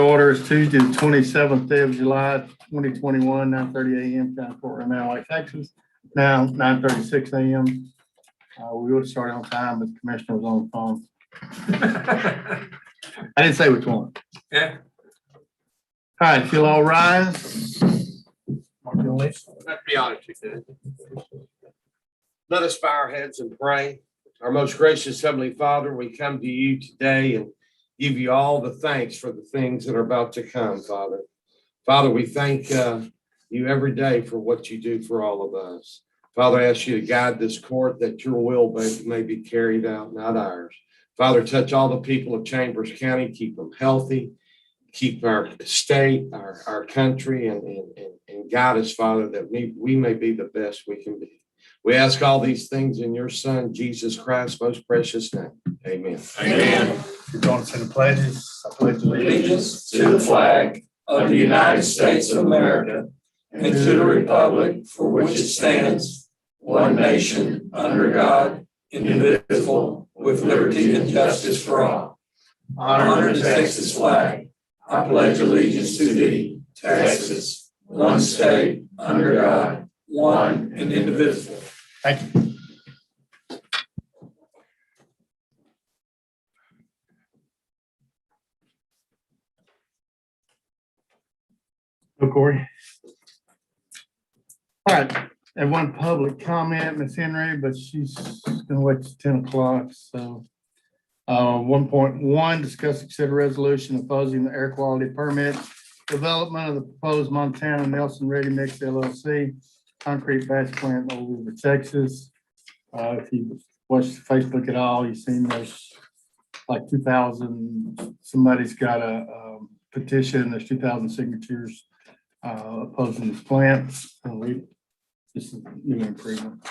Order is Tuesday, the 27th day of July, 2021, 9:30 a.m. County Courtroom, Allen, Texas. Now 9:36 a.m. We would have started on time, but the commissioner was on the phone. I didn't say which one. Yeah. All right, if you'll all rise. Let's be honest with you. Let us bow our heads and pray. Our most gracious Heavenly Father, we come to you today and give you all the thanks for the things that are about to come, Father. Father, we thank you every day for what you do for all of us. Father, I ask you to guide this court that your will may be carried out, not ours. Father, touch all the people of Chambers County, keep them healthy, keep our state, our country, and guide us, Father, that we may be the best we can be. We ask all these things in your Son, Jesus Christ's most precious name. Amen. Amen. You're going to say the pledges. I pledge Allegiance to the flag of the United States of America and to the republic for which it stands, one nation, under God, indivisible, with liberty and justice for all. Honor the Texas flag. I pledge allegiance to thee, Texas, one state, under God, one and indivisible. Thank you. Go, Corey. All right, and one public comment, Ms. Henry, but she's gonna wait till 10 o'clock, so. 1.1, discuss consider resolution opposing the air quality permit development of the proposed Montana Nelson Ready Mix LLC concrete batch plant in Old River, Texas. If you watch Facebook at all, you've seen there's like 2,000, somebody's got a petition, there's 2,000 signatures opposing this plant. So this is a new improvement.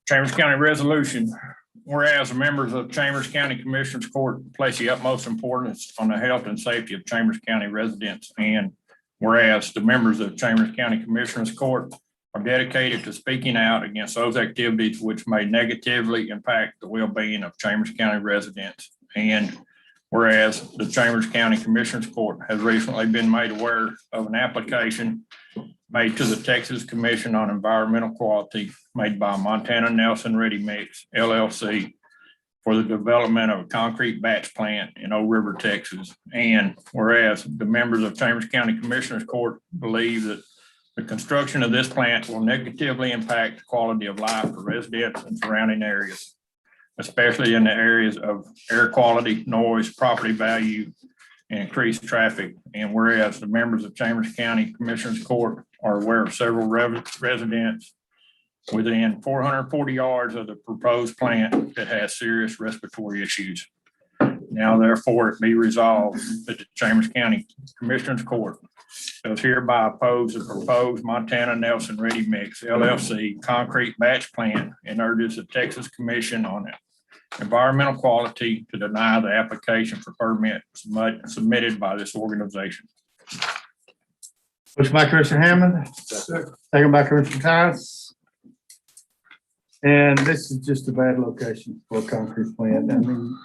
Chambers County Resolution, whereas the members of Chambers County Commissioners Court place the utmost importance on the health and safety of Chambers County residents, and whereas the members of Chambers County Commissioners Court are dedicated to speaking out against those activities which may negatively impact the well-being of Chambers County residents, and whereas the Chambers County Commissioners Court has recently been made aware of an application made to the Texas Commission on Environmental Quality made by Montana Nelson Ready Mix LLC for the development of a concrete batch plant in Old River, Texas. And whereas the members of Chambers County Commissioners Court believe that the construction of this plant will negatively impact the quality of life for residents and surrounding areas, especially in the areas of air quality, noise, property value, and increased traffic. And whereas the members of Chambers County Commissioners Court are aware of several residents within 440 yards of the proposed plant that has serious respiratory issues. Now therefore it be resolved that the Chambers County Commissioners Court does hereby oppose the proposed Montana Nelson Ready Mix LLC concrete batch plant and urges the Texas Commission on Environmental Quality to deny the application for permit submitted by this organization. Motion by Commissioner Hammond, second by Commissioner Tice. And this is just a bad location for a concrete plant. I mean,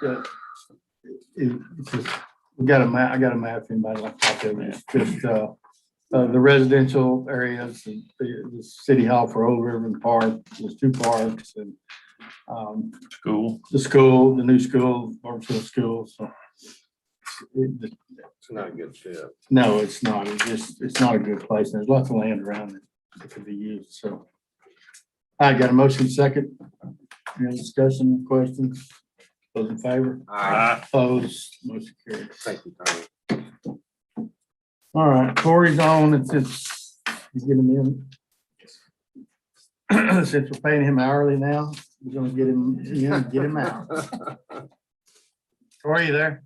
it's just, we got a map. I got a map. If anybody like to talk. It's just the residential areas, the city hall for Old River and Park. There's two parks and the school, the new school, Barberville School. So It's not a good fit. no, it's not. It's not a good place. There's lots of land around it that could be used. So I got a motion second. Any discussion, questions? Those in favor? Aye. Opposed? Motion carried. Thank you, Tommy. All right, Corey's on, and since you get him in, since we're paying him hourly now, we're gonna get him in and get him out. Corey, you there?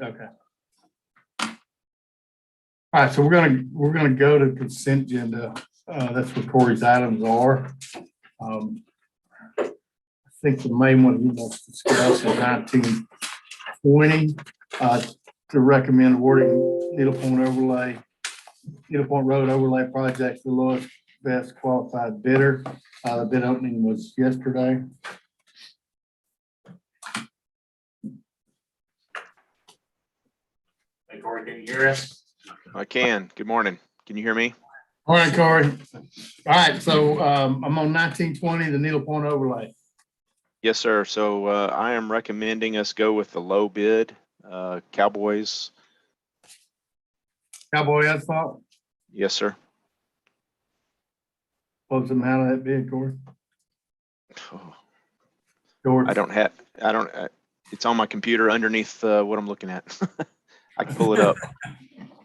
Okay. All right, so we're gonna go to consent agenda. That's what Corey's items are. I think the main one he wants to discuss is 1920, to recommend awarding Needle Point Road overlay project to the lowest best qualified bidder. The bid opening was yesterday. Corey, can you hear us? I can. Good morning. Can you hear me? All right, Corey. All right, so I'm on 1920, the Needle Point overlay. Yes, sir. So I am recommending us go with the low bid, Cowboys. Cowboy asphalt, Yes, sir. what's the amount of that bid, Corey? Oh, George? It's on my computer underneath what I'm looking at. I can pull it up.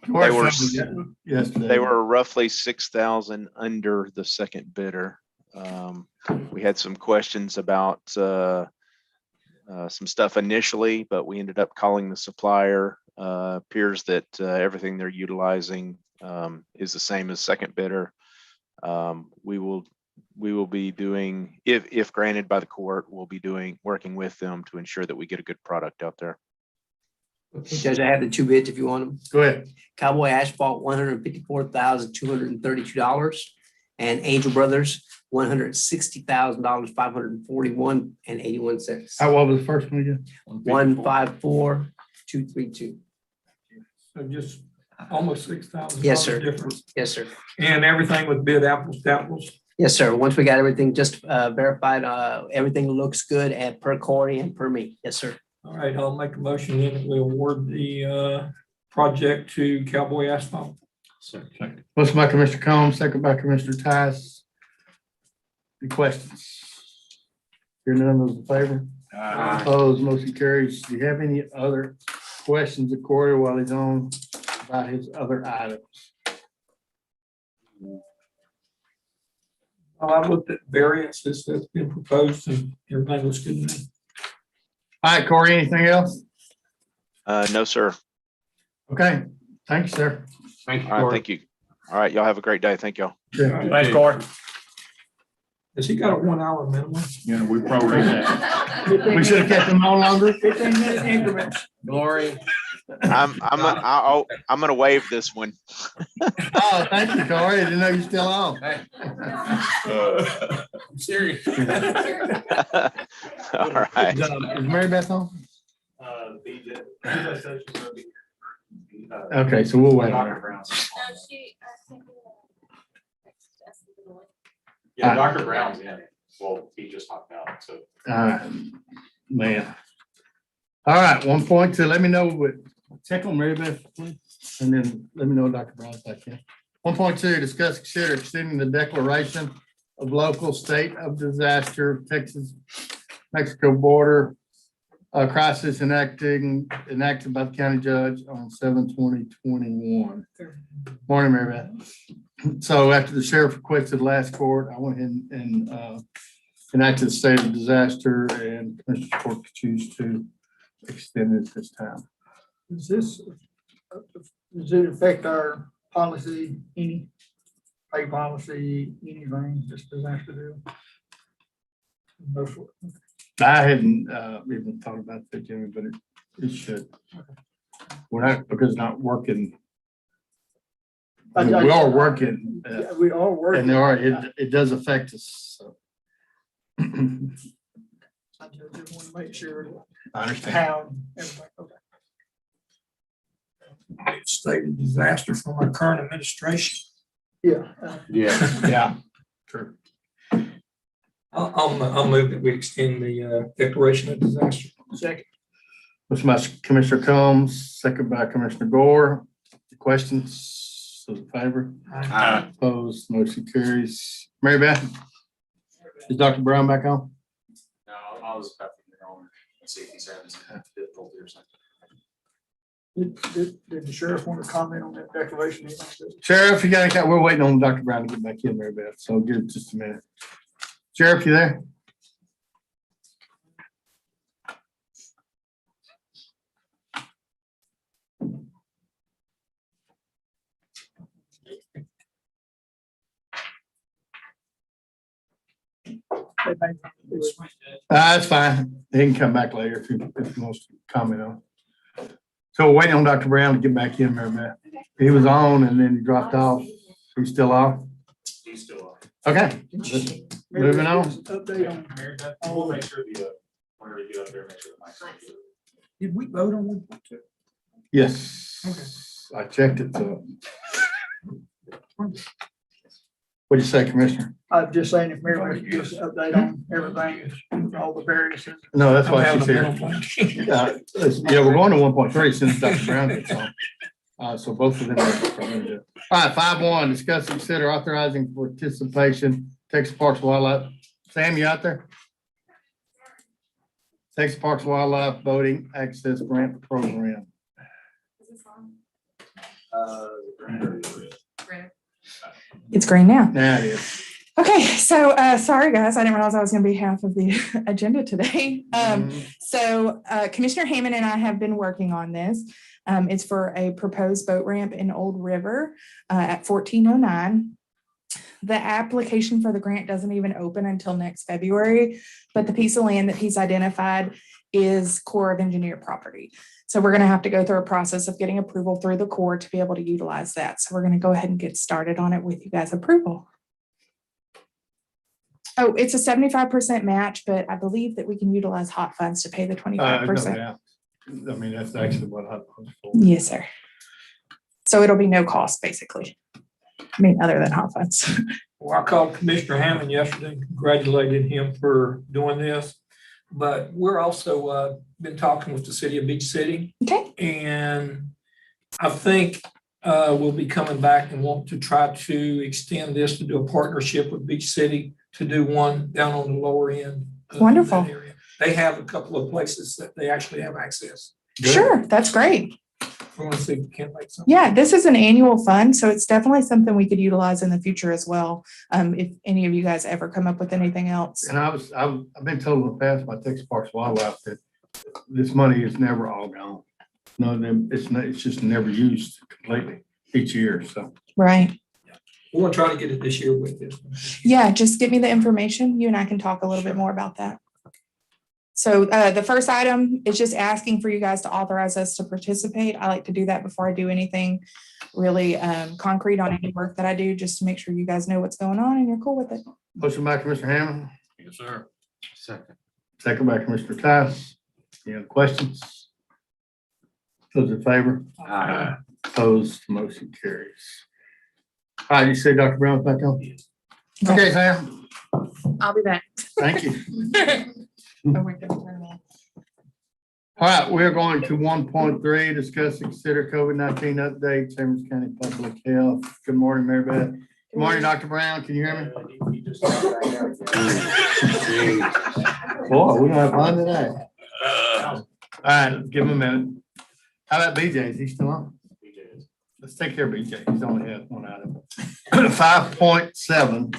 George were- told me yesterday. They were roughly 6,000 under the second bidder. We had some questions about some stuff initially, but we ended up calling the supplier. Appears that everything they're utilizing is the same as second bidder. We will be doing, if granted by the court, we'll be working with them to ensure that we get a good product out there. Judge, I have the two bids if you want them. Go ahead. Cowboy Asphalt, $154,232. And Angel Brothers, $160,000, $541.81. What was the first one again? 154,232. So just almost $6,000. Yes, sir. Difference. Yes, sir. And everything with bid apples to apples. Yes, sir. Once we got everything just verified, everything looks good and per Corey and per me. Yes, sir. All right, I'll make a motion then that we award the project to Cowboy Asphalt. Motion by Commissioner Combs, second by Commissioner Tice. Any questions? Hearing none, those in favor? Opposed, motion carries. Do you have any other questions of Corey while he's on about his other items? Well, I looked at variances that's been proposed and everything looks good to me. All right, Corey, anything else? No, sir. Okay, thanks, sir. Thank you, All right. Corey. Thank you. All right. Y'all have a great day. Thank y'all. Thanks, Corey. Has he got a 1 hour minimum? Yeah, we probably that. We should have kept them on longer. 15-minute increments. Glory. I'm gonna waive this one. Oh, thank you, Corey. I didn't know you're still on. Hey. I'm serious. All right. Is Mary Beth on? Okay, so we'll wait on her. Yeah, Dr. Brown's in. Well, he just hopped out, so. Man. All right, 1.2, let me know what, check on Mary Beth, please, and then let me know Dr. Brown's back in. 1.2, discuss, consider extending the declaration of local state of disaster, Texas, Mexico border crisis enacted by the county judge on 7/20/21. Morning, Mary Beth. So after the sheriff requested last court, I went in and enacted the state of disaster, and Commissioner's Court could choose to extend it this time. Does it affect our policy, any pay policy, anything, this disaster deal? No, sir. I hadn't even thought about that, Jimmy, but it should. We're not, because it's not working. I mean, we are working, Yeah, we are working. and it does affect us, so. I just want to make sure I understand. how everything, okay. State of disaster from our current administration. Yeah. Yeah. Yeah, true. I'll move that we extend the declaration of disaster. Second. Motion by Commissioner Combs, second by Commissioner Gore. Questions, those in favor? Opposed, motion carries. Mary Beth? Is Dr. Brown back on? No, I was about to get on and see if he's having some difficulty or something. Did the sheriff want to comment on that declaration? Sheriff, you got, we're waiting on Dr. Brown to get back in, Mary Beth, so give it just a minute. Sheriff, you there? That's fine. He can come back later if he wants to comment on it. So we're waiting on Dr. Brown to get back in, Mary Beth. He was on and then he dropped off. He's still off? He's still on. Okay. Moving on. Update on, Mary Beth, we'll make sure whenever you get up there, make sure the mic's on. did we vote on 1.2? Yes. I checked it, so. What'd you say, Commissioner? I'm just saying if Mary wants to give us an update on everything, all the variances. No, that's why I'm she's having a here. mental blank. Yeah, we're going to 1.3 since Dr. Brown gets on. So both of them are going to do it. All right, 5.1, discuss and consider authorizing participation, Texas Parks and Wildlife. Sam, you out there? Texas Parks and Wildlife Boating Access Grant Program. It's green now. Now it is. Okay, so sorry, guys. I didn't realize I was going to be half of the agenda today. So Commissioner Hammond and I have been working on this. It's for a proposed boat ramp in Old River at 1409. The application for the grant doesn't even open until next February, but the piece of land that he's identified is Corps of Engineer property. So we're going to have to go through a process of getting approval through the Corps to be able to utilize that. So we're going to go ahead and get started on it with you guys' approval. Oh, it's a 75% match, but I believe that we can utilize hot funds to pay the 25%. I mean, that's actually what I was for. Yes, sir. So it'll be no cost, basically. I mean, other than hot funds. Well, I called Commissioner Hammond yesterday, and congratulated him for doing this. But we're also been talking with the city of Beach City. Okay. And I think we'll be coming back and want to try to extend this to do a partnership with Beach City to do one down on the lower end. of Wonderful. that area. They have a couple of places that they actually have access. Sure, that's great. I want to see if we can make something. Yeah, this is an annual fund, so it's definitely something we could utilize in the future as well. If any of you guys ever come up with anything else. And I've been told in the past by Texas Parks and Wildlife that this money is never all gone. No, it's just never used completely each year, so. Right. We're gonna try to get it this year with this. Yeah, just give me the information. You and I can talk a little bit more about that. So the first item is just asking for you guys to authorize us to participate. I like to do that before I do anything really concrete on any work that I do, just to make sure you guys know what's going on and you're cool with it. Motion by Commissioner Hammond, Yes, sir. second by Commissioner Tice. Any other questions? Those in favor? Opposed, motion carries. All right, you say Dr. Brown's back on? Okay, Sam, I'll be back. thank you. All right, we're going to 1.3, discuss and consider COVID-19 update, Chambers County Public Health. Good morning, Mary Beth. Good morning, Dr. Brown. Can you hear me? Boy, we don't have fun today. All right, give him a minute. How about BJ? Is he still on? Let's take care of BJ. He's only had one item. 5.7.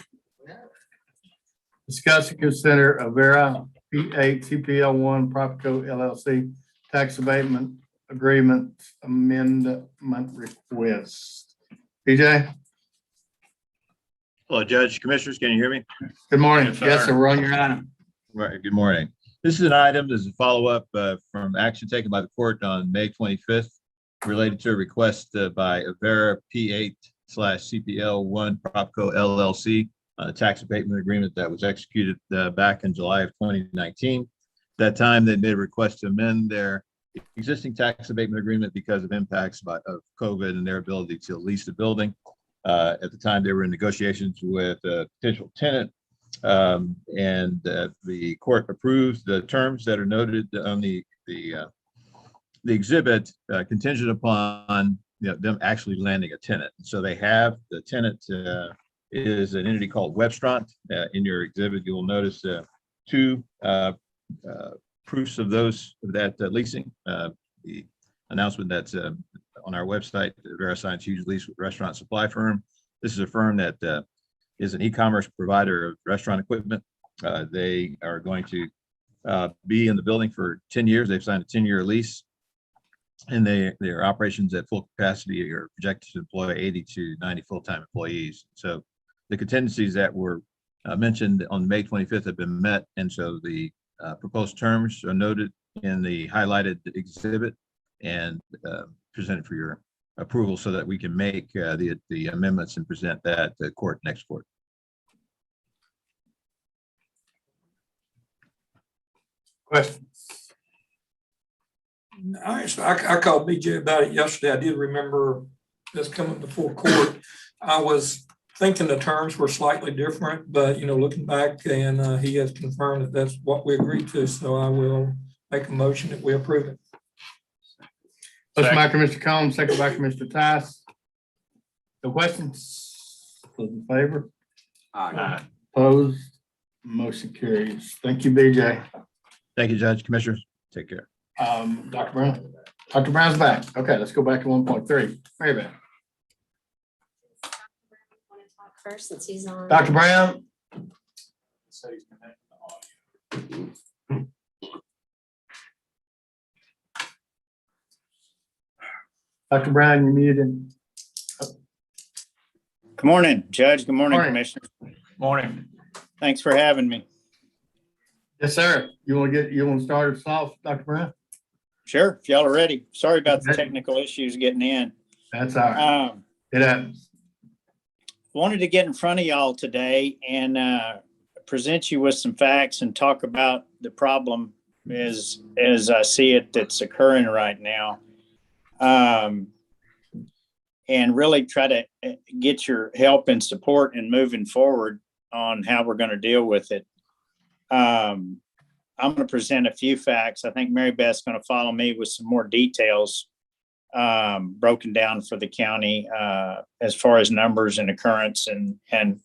Discuss and consider Avera P8 CPL1 Propico LLC tax abatement agreement amendment request. BJ, Hello, Judge, Commissioners, can you hear me? good morning. Yes, sir. Yes, sir. We're on your item. Right, good morning. This is an item, this is a follow-up from action taken by the court on May 25th related to a request by Avera P8/CPL1 Propico LLC, a tax abatement agreement that was executed back in July of 2019. At that time, they made a request to amend their existing tax abatement agreement because of impacts of COVID and their ability to lease the building. At the time, they were in negotiations with a potential tenant, and the court approved the terms that are noted on the exhibit, contingent upon them actually landing a tenant. So they have the tenant is an entity called Webstront. In your exhibit, you will notice two proofs of that leasing. The announcement that's on our website, VeriSign's huge lease with restaurant supply firm. This is a firm that is an e-commerce provider of restaurant equipment. They are going to be in the building for 10 years. They've signed a 10-year lease, and their operations at full capacity are projected to employ 80 to 90 full-time employees. So the contingencies that were mentioned on May 25th have been met, and so the proposed terms are noted in the highlighted exhibit and presented for your approval so that we can make the amendments and present that to next court. Questions? I called BJ about it yesterday. I did remember this coming before court. I was thinking the terms were slightly different, but looking back, and he has confirmed that that's what we agreed to. So I will make a motion that we approve it. Motion by Commissioner Combs, second by Commissioner Tice. No questions? Those in favor? Aye. Opposed? Motion carries. Thank you, BJ. Thank you, Judge, Commissioners. Take care. Dr. Brown? Dr. Brown's back. Okay, let's go back to 1.3. Mary Beth. First, since he's on. Dr. Brown? So he's connecting the audio. Dr. Brown, you're muted. Good morning, Judge. Good morning, Morning. Commissioner. Morning. Thanks for having me. Yes, sir. You want to start us off, Dr. Brown? Sure, if y'all are ready. Sorry about the Okay. technical issues getting in. That's all right. It happens. Wanted to get in front of y'all today and present you with some facts and talk about the problem as I see it that's occurring right now. And really try to get your help and support in moving forward on how we're going to deal with it. I'm going to present a few facts. I think Mary Beth's going to follow me with some more details broken down for the county as far as numbers and occurrence and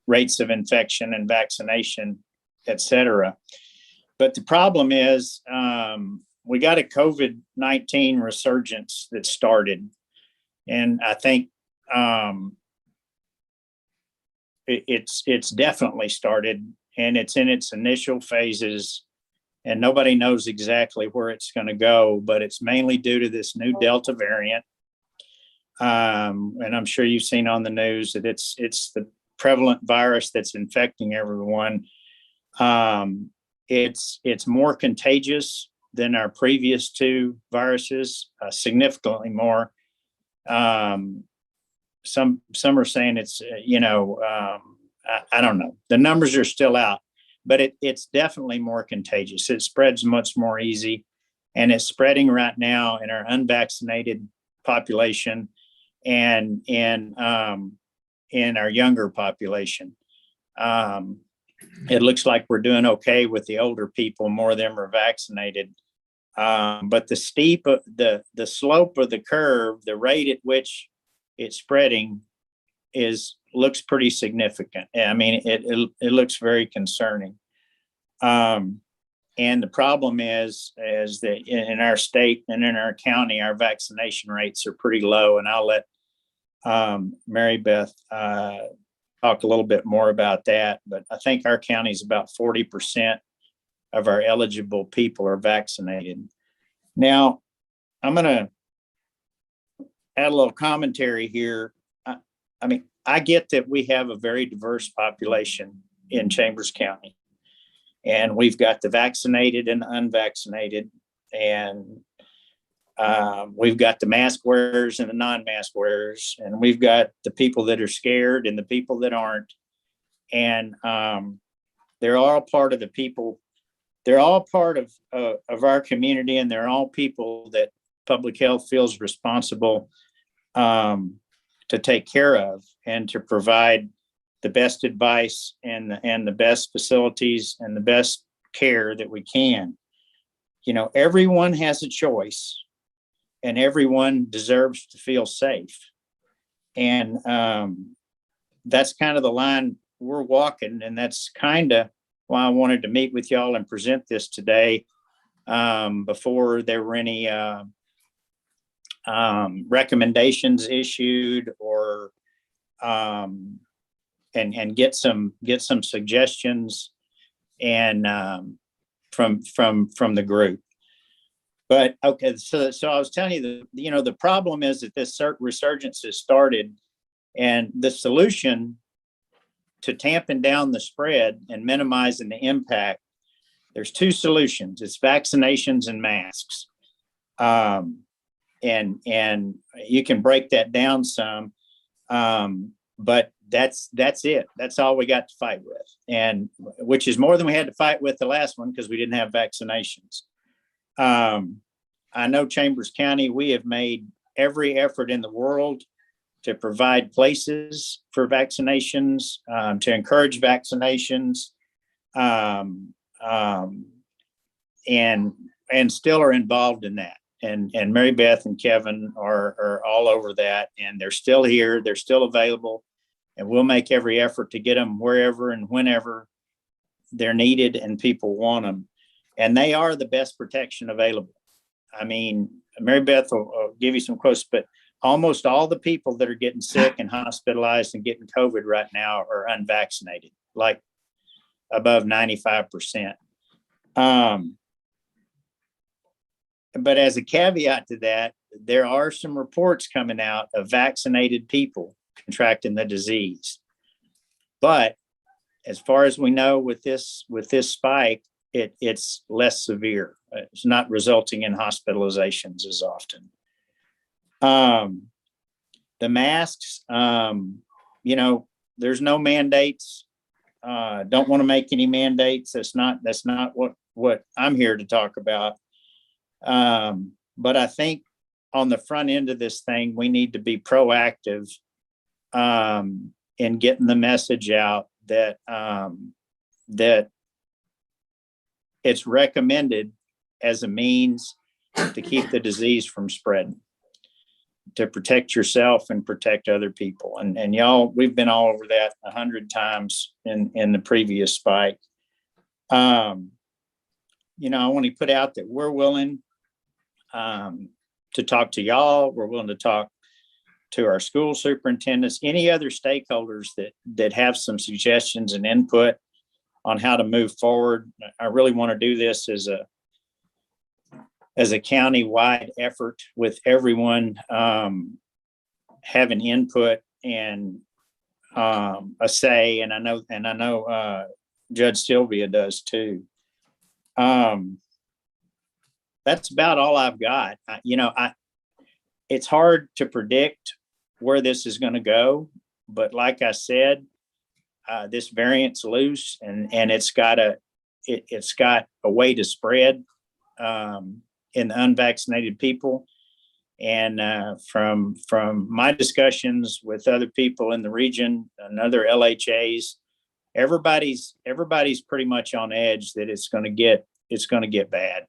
rates of infection and vaccination, et cetera. But the problem is we got a COVID-19 resurgence that started. And I think it's definitely started, and it's in its initial phases, and nobody knows exactly where it's going to go, but it's mainly due to this new Delta variant. And I'm sure you've seen on the news that it's the prevalent virus that's infecting everyone. It's more contagious than our previous two viruses, significantly more. Some are saying it's, I don't know. The numbers are still out, but it's definitely more contagious. It spreads much more easy, and it's spreading right now in our unvaccinated population and in our younger population. It looks like we're doing okay with the older people. More of them are vaccinated. But the slope of the curve, the rate at which it's spreading looks pretty significant. I mean, it looks very concerning. And the problem is that in our state and in our county, our vaccination rates are pretty low. And I'll let Mary Beth talk a little bit more about that. But I think our county is about 40% of our eligible people are vaccinated. Now, I'm going to add a little commentary here. I mean, I get that we have a very diverse population in Chambers County, and we've got the vaccinated and the unvaccinated, and we've got the mask wearers and the non-mask wearers, and we've got the people that are scared and the people that aren't. And they're all part of the people. They're all part of our community, and they're all people that public health feels responsible to take care of and to provide the best advice and the best facilities and the best care that we can. Everyone has a choice, and everyone deserves to feel safe. And that's kind of the line we're walking, and that's kind of why I wanted to meet with y'all and present this today before there were any recommendations issued or and get some suggestions and from the group. But okay, so I was telling you that the problem is that this resurgence has started, and the solution to tamping down the spread and minimizing the impact, there's two solutions. It's vaccinations and masks. And you can break that down some, but that's it. That's all we got to fight with, and which is more than we had to fight with the last one because we didn't have vaccinations. I know Chambers County, we have made every effort in the world to provide places for vaccinations, to encourage vaccinations, and still are involved in that. And Mary Beth and Kevin are all over that, and they're still here, they're still available, and we'll make every effort to get them wherever and whenever they're needed and people want them. And they are the best protection available. I mean, Mary Beth will give you some quotes, but almost all the people that are getting sick and hospitalized and getting COVID right now are unvaccinated, like above 95%. But as a caveat to that, there are some reports coming out of vaccinated people contracting the disease. But as far as we know with this spike, it's less severe. It's not resulting in hospitalizations as often. The masks, there's no mandates. Don't want to make any mandates. That's not what I'm here to talk about. But I think on the front end of this thing, we need to be proactive in getting the message out that that it's recommended as a means to keep the disease from spreading, to protect yourself and protect other people. And y'all, we've been all over that 100 times in the previous spike. I want to put out that we're willing to talk to y'all. We're willing to talk to our school superintendents, any other stakeholders that have some suggestions and input on how to move forward. I really want to do this as a county-wide effort with everyone having input and a say. And I know Judge Sylvia does too. That's about all I've got. It's hard to predict where this is going to go, but like I said, this variant's loose and it's got a way to spread in the unvaccinated people. And from my discussions with other people in the region and other LHAs, everybody's pretty much on edge that it's going to get bad.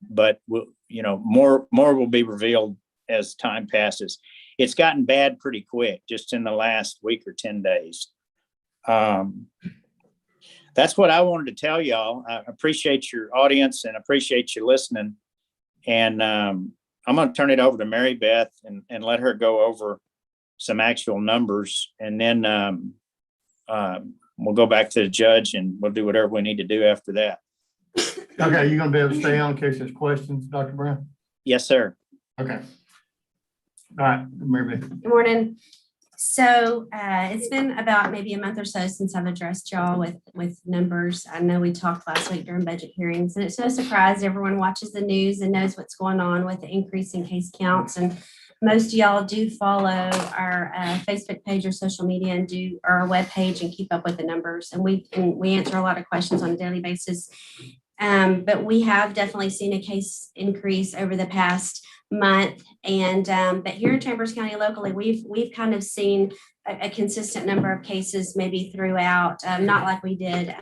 But more will be revealed as time passes. It's gotten bad pretty quick, just in the last week or 10 days. That's what I wanted to tell y'all. I appreciate your audience and appreciate you listening. And I'm going to turn it over to Mary Beth and let her go over some actual numbers. And then we'll go back to the judge and we'll do whatever we need to do after that. Okay, you're gonna be able to stay on in case there's questions, Dr. Brown? Yes, sir. Okay. All right, Mary Beth. Good morning. So it's been about maybe a month or so since I've addressed y'all with numbers. I know we talked last week during budget hearings, and it's no surprise everyone watches the news and knows what's going on with the increase in case counts. And most of y'all do follow our Facebook page or social media and do our webpage and keep up with the numbers. And we answer a lot of questions on a daily basis. But we have definitely seen a case increase over the past month. And but here in Chambers County locally, we've kind of seen a consistent number of cases maybe throughout, not like we did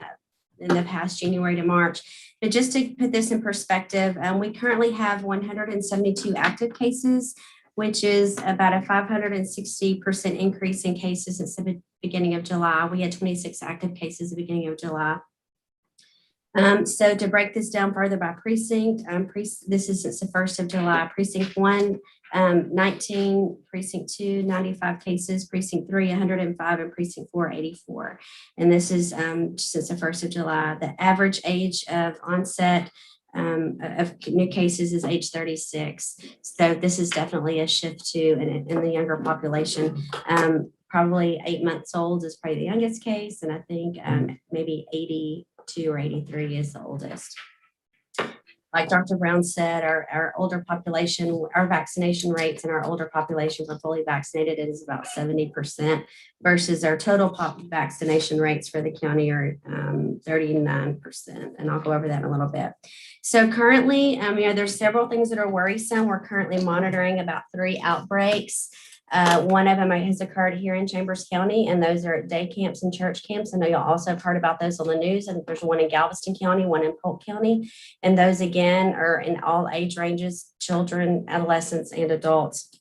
in the past January to March. But just to put this in perspective, we currently have 172 active cases, which is about a 560% increase in cases since the beginning of July. We had 26 active cases at the beginning of July. So to break this down further by precinct, this is since the 1st of July. Precinct 1, 19, Precinct 2, 95 cases, Precinct 3, 105, and Precinct 4, 84. And this is since the 1st of July. The average age of onset of new cases is age 36. So this is definitely a shift to in the younger population. Probably 8 months old is probably the youngest case, and I think maybe 82 or 83 is the oldest. Like Dr. Brown said, our older population, our vaccination rates in our older population for fully vaccinated is about 70% versus our total vaccination rates for the county are 39%. And I'll go over that in a little bit. So currently, there's several things that are worrisome. We're currently monitoring about 3 outbreaks. One of them has occurred here in Chambers County, and those are at day camps and church camps. I know y'all also have heard about those on the news. And there's one in Galveston County, one in Polk County. And those again are in all age ranges, children, adolescents, and adults.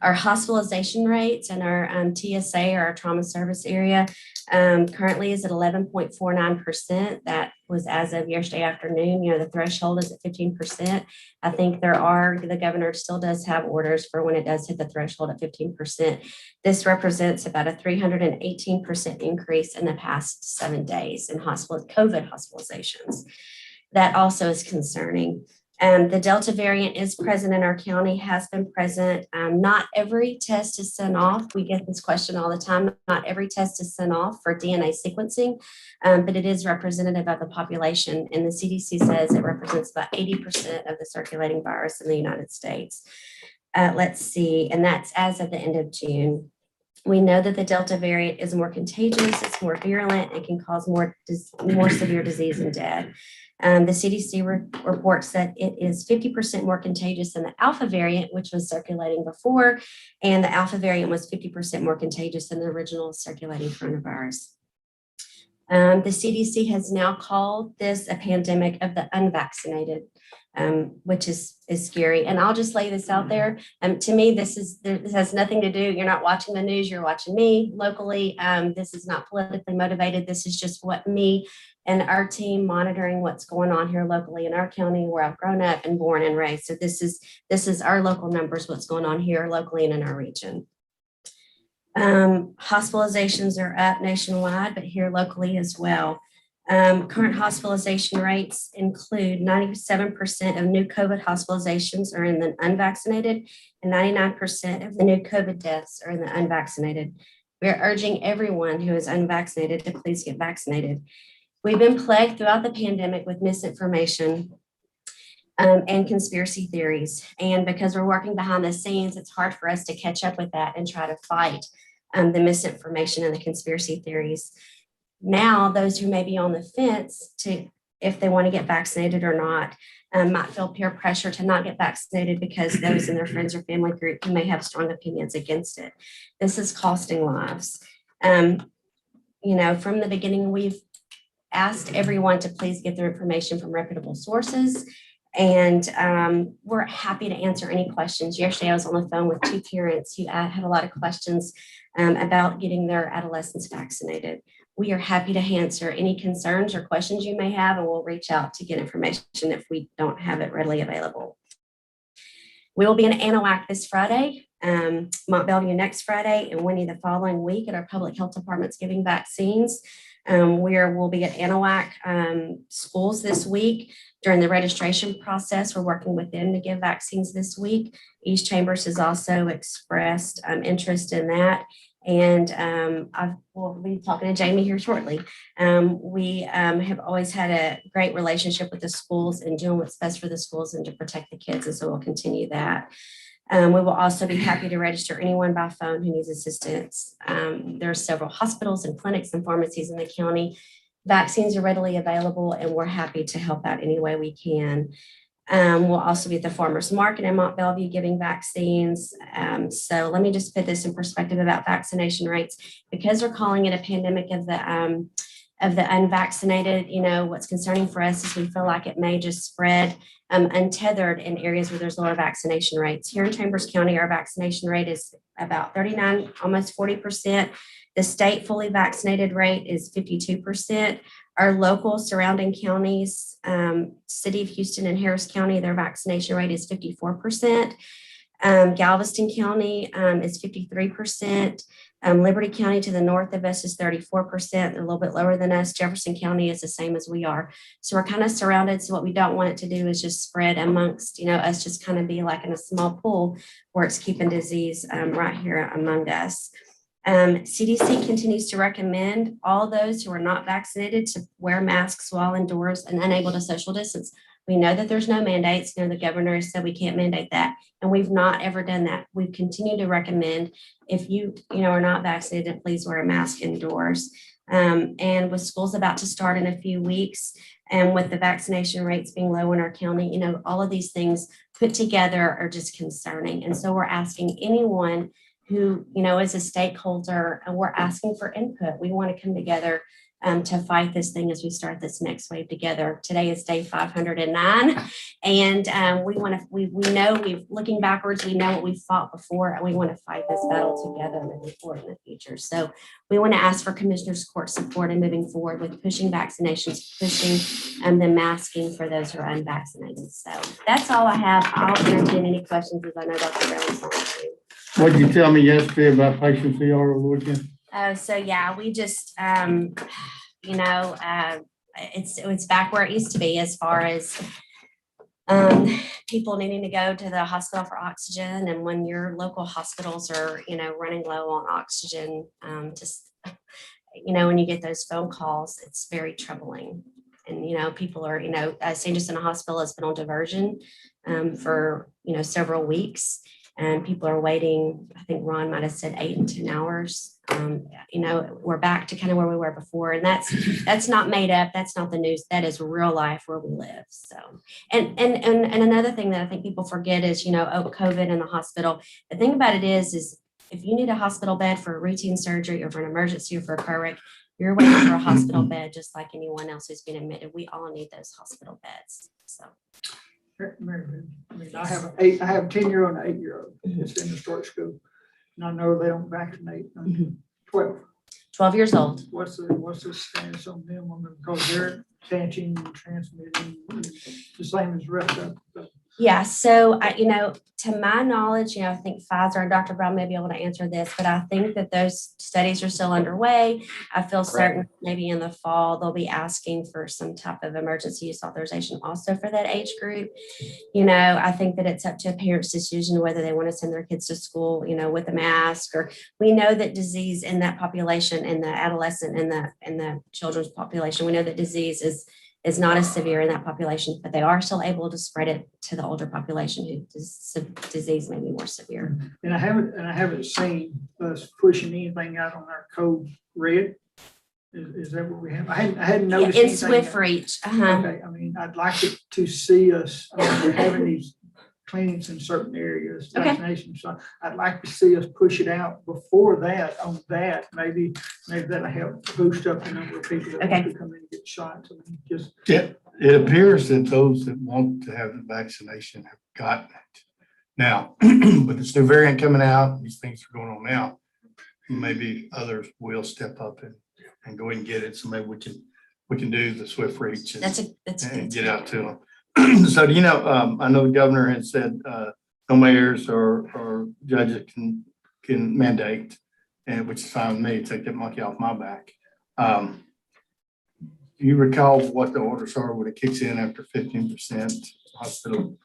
Our hospitalization rates and our TSA, or our trauma service area, currently is at 11.49%. That was as of yesterday afternoon. The threshold is at 15%. I think the governor still does have orders for when it does hit the threshold at 15%. This represents about a 318% increase in the past 7 days in COVID hospitalizations. That also is concerning. The Delta variant is present in our county, has been present. Not every test is sent off. We get this question all the time. Not every test is sent off for DNA sequencing, but it is representative of the population. And the CDC says it represents about 80% of the circulating virus in the United States. Let's see, and that's as of the end of June. We know that the Delta variant is more contagious, it's more virulent, it can cause more severe disease and death. The CDC reports that it is 50% more contagious than the Alpha variant, which was circulating before, and the Alpha variant was 50% more contagious than the original circulating coronavirus. The CDC has now called this a pandemic of the unvaccinated, which is scary. And I'll just lay this out there. To me, this has nothing to do. You're not watching the news. You're watching me locally. This is not politically motivated. This is just what me and our team monitoring what's going on here locally in our county, where I've grown up and born and raised. So this is our local numbers, what's going on here locally and in our region. Hospitalizations are up nationwide, but here locally as well. Current hospitalization rates include 97% of new COVID hospitalizations are in the unvaccinated, and 99% of the new COVID deaths are in the unvaccinated. We are urging everyone who is unvaccinated to please get vaccinated. We've been plagued throughout the pandemic with misinformation and conspiracy theories. And because we're working behind the scenes, it's hard for us to catch up with that and try to fight the misinformation and the conspiracy theories. Now, those who may be on the fence if they want to get vaccinated or not, might feel peer pressure to not get vaccinated because those in their friends or family group who may have strong opinions against it. This is costing lives. From the beginning, we've asked everyone to please get their information from reputable sources. And we're happy to answer any questions. Yesterday, I was on the phone with 2 parents who had a lot of questions about getting their adolescents vaccinated. We are happy to answer any concerns or questions you may have, and we'll reach out to get information if we don't have it readily available. We will be in Anahuac this Friday, Mont Belvieu next Friday, and Winnie the following week at our public health departments giving vaccines. We'll be at Anahuac schools this week during the registration process. We're working with them to give vaccines this week. East Chambers has also expressed interest in that. And we'll be talking to Jamie here shortly. We have always had a great relationship with the schools and doing what's best for the schools and to protect the kids. And so we'll continue that. We will also be happy to register anyone by phone who needs assistance. There are several hospitals and clinics and pharmacies in the county. Vaccines are readily available, and we're happy to help out any way we can. We'll also be at the farmers market in Mont Belvieu giving vaccines. So let me just put this in perspective about vaccination rates. Because we're calling it a pandemic of the unvaccinated, what's concerning for us is we feel like it may just spread untethered in areas where there's lower vaccination rates. Here in Chambers County, our vaccination rate is about 39, almost 40%. The state fully vaccinated rate is 52%. Our local surrounding counties, City of Houston and Harris County, their vaccination rate is 54%. Galveston County is 53%. Liberty County to the north of us is 34%. They're a little bit lower than us. Jefferson County is the same as we are. So we're kind of surrounded. So what we don't want it to do is just spread amongst, us just kind of be like in a small pool where it's keeping disease right here among us. CDC continues to recommend all those who are not vaccinated to wear masks while indoors and unable to social distance. We know that there's no mandates. The governor said we can't mandate that, and we've not ever done that. We've continued to recommend if you are not vaccinated, please wear a mask indoors. And with schools about to start in a few weeks, and with the vaccination rates being low in our county, you know, all of these things put together are just concerning. And so we're asking anyone who, you know, is a stakeholder, and we're asking for input. We want to come together to fight this thing as we start this next wave together. Today is day 509. And we know looking backwards, we know what we fought before, and we want to fight this battle together moving forward in the future. So we want to ask for Commissioners Court support in moving forward with pushing vaccinations, pushing the masking for those who are unvaccinated. So that's all I have. I'll entertain any questions, as I know Dr. Brown's on too. What did you tell me yesterday about patient CR over the weekend? So yeah, we just, it's back where it used to be as far as people needing to go to the hospital for oxygen. And when your local hospitals are, you know, running low on oxygen, when you get those phone calls, it's very troubling. And, you know, people are, St. Jacinta Hospital has been on diversion for, several weeks. And people are waiting, I think Ron might have said 8 and 10 hours. We're back to kind of where we were before. And that's not made up. That's not the news. That is real life where we live. So, and another thing that I think people forget is, COVID in the hospital. The thing about it is if you need a hospital bed for a routine surgery or for an emergency or for a car wreck, you're waiting for a hospital bed just like anyone else who's been admitted. We all need those hospital beds. So. I have a 10-year-old and an 8-year-old. It's in the start school. And I know they don't vaccinate. 12 years old. What's the stance on them? Because they're catching and transmitting the same as the rest of them. Yeah. So, to my knowledge, I think Pfizer and Dr. Brown may be able to answer this, but I think that those studies are still underway. I feel certain maybe in the fall, they'll be asking for some type of emergency use authorization also for that age group. I think that it's up to a parent's decision whether they want to send their kids to school, with a mask, or we know that disease in that population, in the adolescent and the children's population, we know that disease is not as severe in that population, but they are still able to spread it to the older population whose disease may be more severe. And I haven't seen us pushing anything out on our code red. Is that what we have? I hadn't noticed. In Swift Reach. Okay, I'd like to see us. We're having these clinics in certain areas, vaccinations. So I'd like to see us push it out before that. On that, maybe that'll help boost up the number of people that want to come in and get shots. It appears that those that want to have the vaccination have gotten it. Now, with this new variant coming out, these things are going on now, maybe others will step up and go and get it. So maybe we can do the Swift Reach and get out to them. So, I know the governor has said no mayors or judges can mandate, and which is fine with me, take that monkey off my back. Do you recall what the orders are when it kicks in after 15% hospital?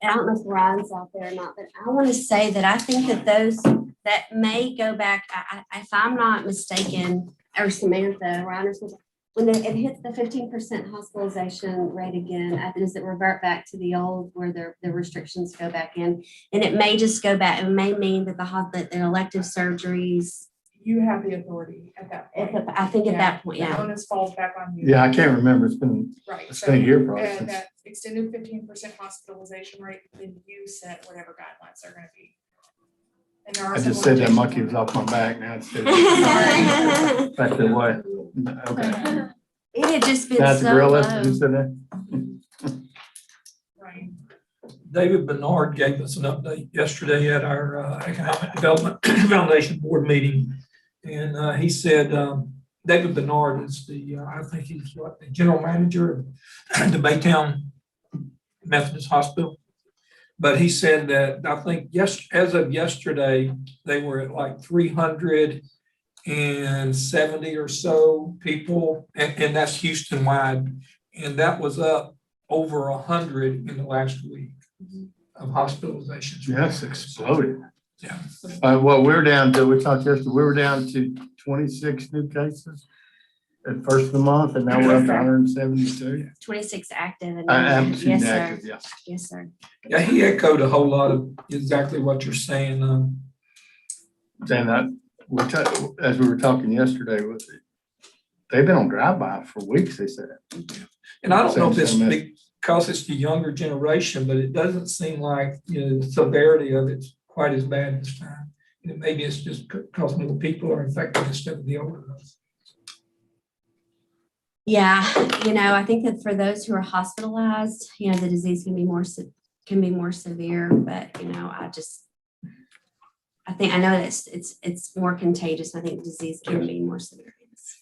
I don't know if Ryan's out there or not, but I want to say that I think that those that may go back, if I'm not mistaken, or Samantha, Ryan or something, when it hits the 15% hospitalization rate again, does it revert back to the old where the restrictions go back in? And it may just go back. It may mean that the elective surgeries. You have the authority at that point. I think at that point, The onus falls back on you. Yeah, I can't remember. It's been Right. a stay here process. And that extended 15% hospitalization rate, then you set whatever guidelines are going to be. And there are I some just said that limitations monkey on was that. off my back. Now it's back to what? Okay. It had just been That's so a grill. low. Who said that? Right. David Bernard gave us an update yesterday at our Economic Development Foundation Board meeting. And he said, David Bernard is I think he's the general manager of the Baytown Methodist Hospital. But he said that I think as of yesterday, they were at like 370 or so people, and that's Houston wide. And that was up over 100 in the last week of hospitalizations. Yes, exploded. Yeah. Well, we're down to, we talked yesterday, we were down to 26 new cases at first of the month, and now we're up to 172. 26 active. And Yes, yes, sir. active, yeah. Yes, sir. Yeah, he echoed a whole lot of exactly what you're saying. Saying that as we were talking yesterday, they've been on drive-by for weeks, they said. And I don't know if it's Same message. because it's the younger generation, but it doesn't seem like, the severity of it's quite as bad this time. And maybe it's just because more people are infected instead of the older ones. Yeah, I think that for those who are hospitalized, the disease can be more severe, but I know that it's more contagious. I think disease can be more severe.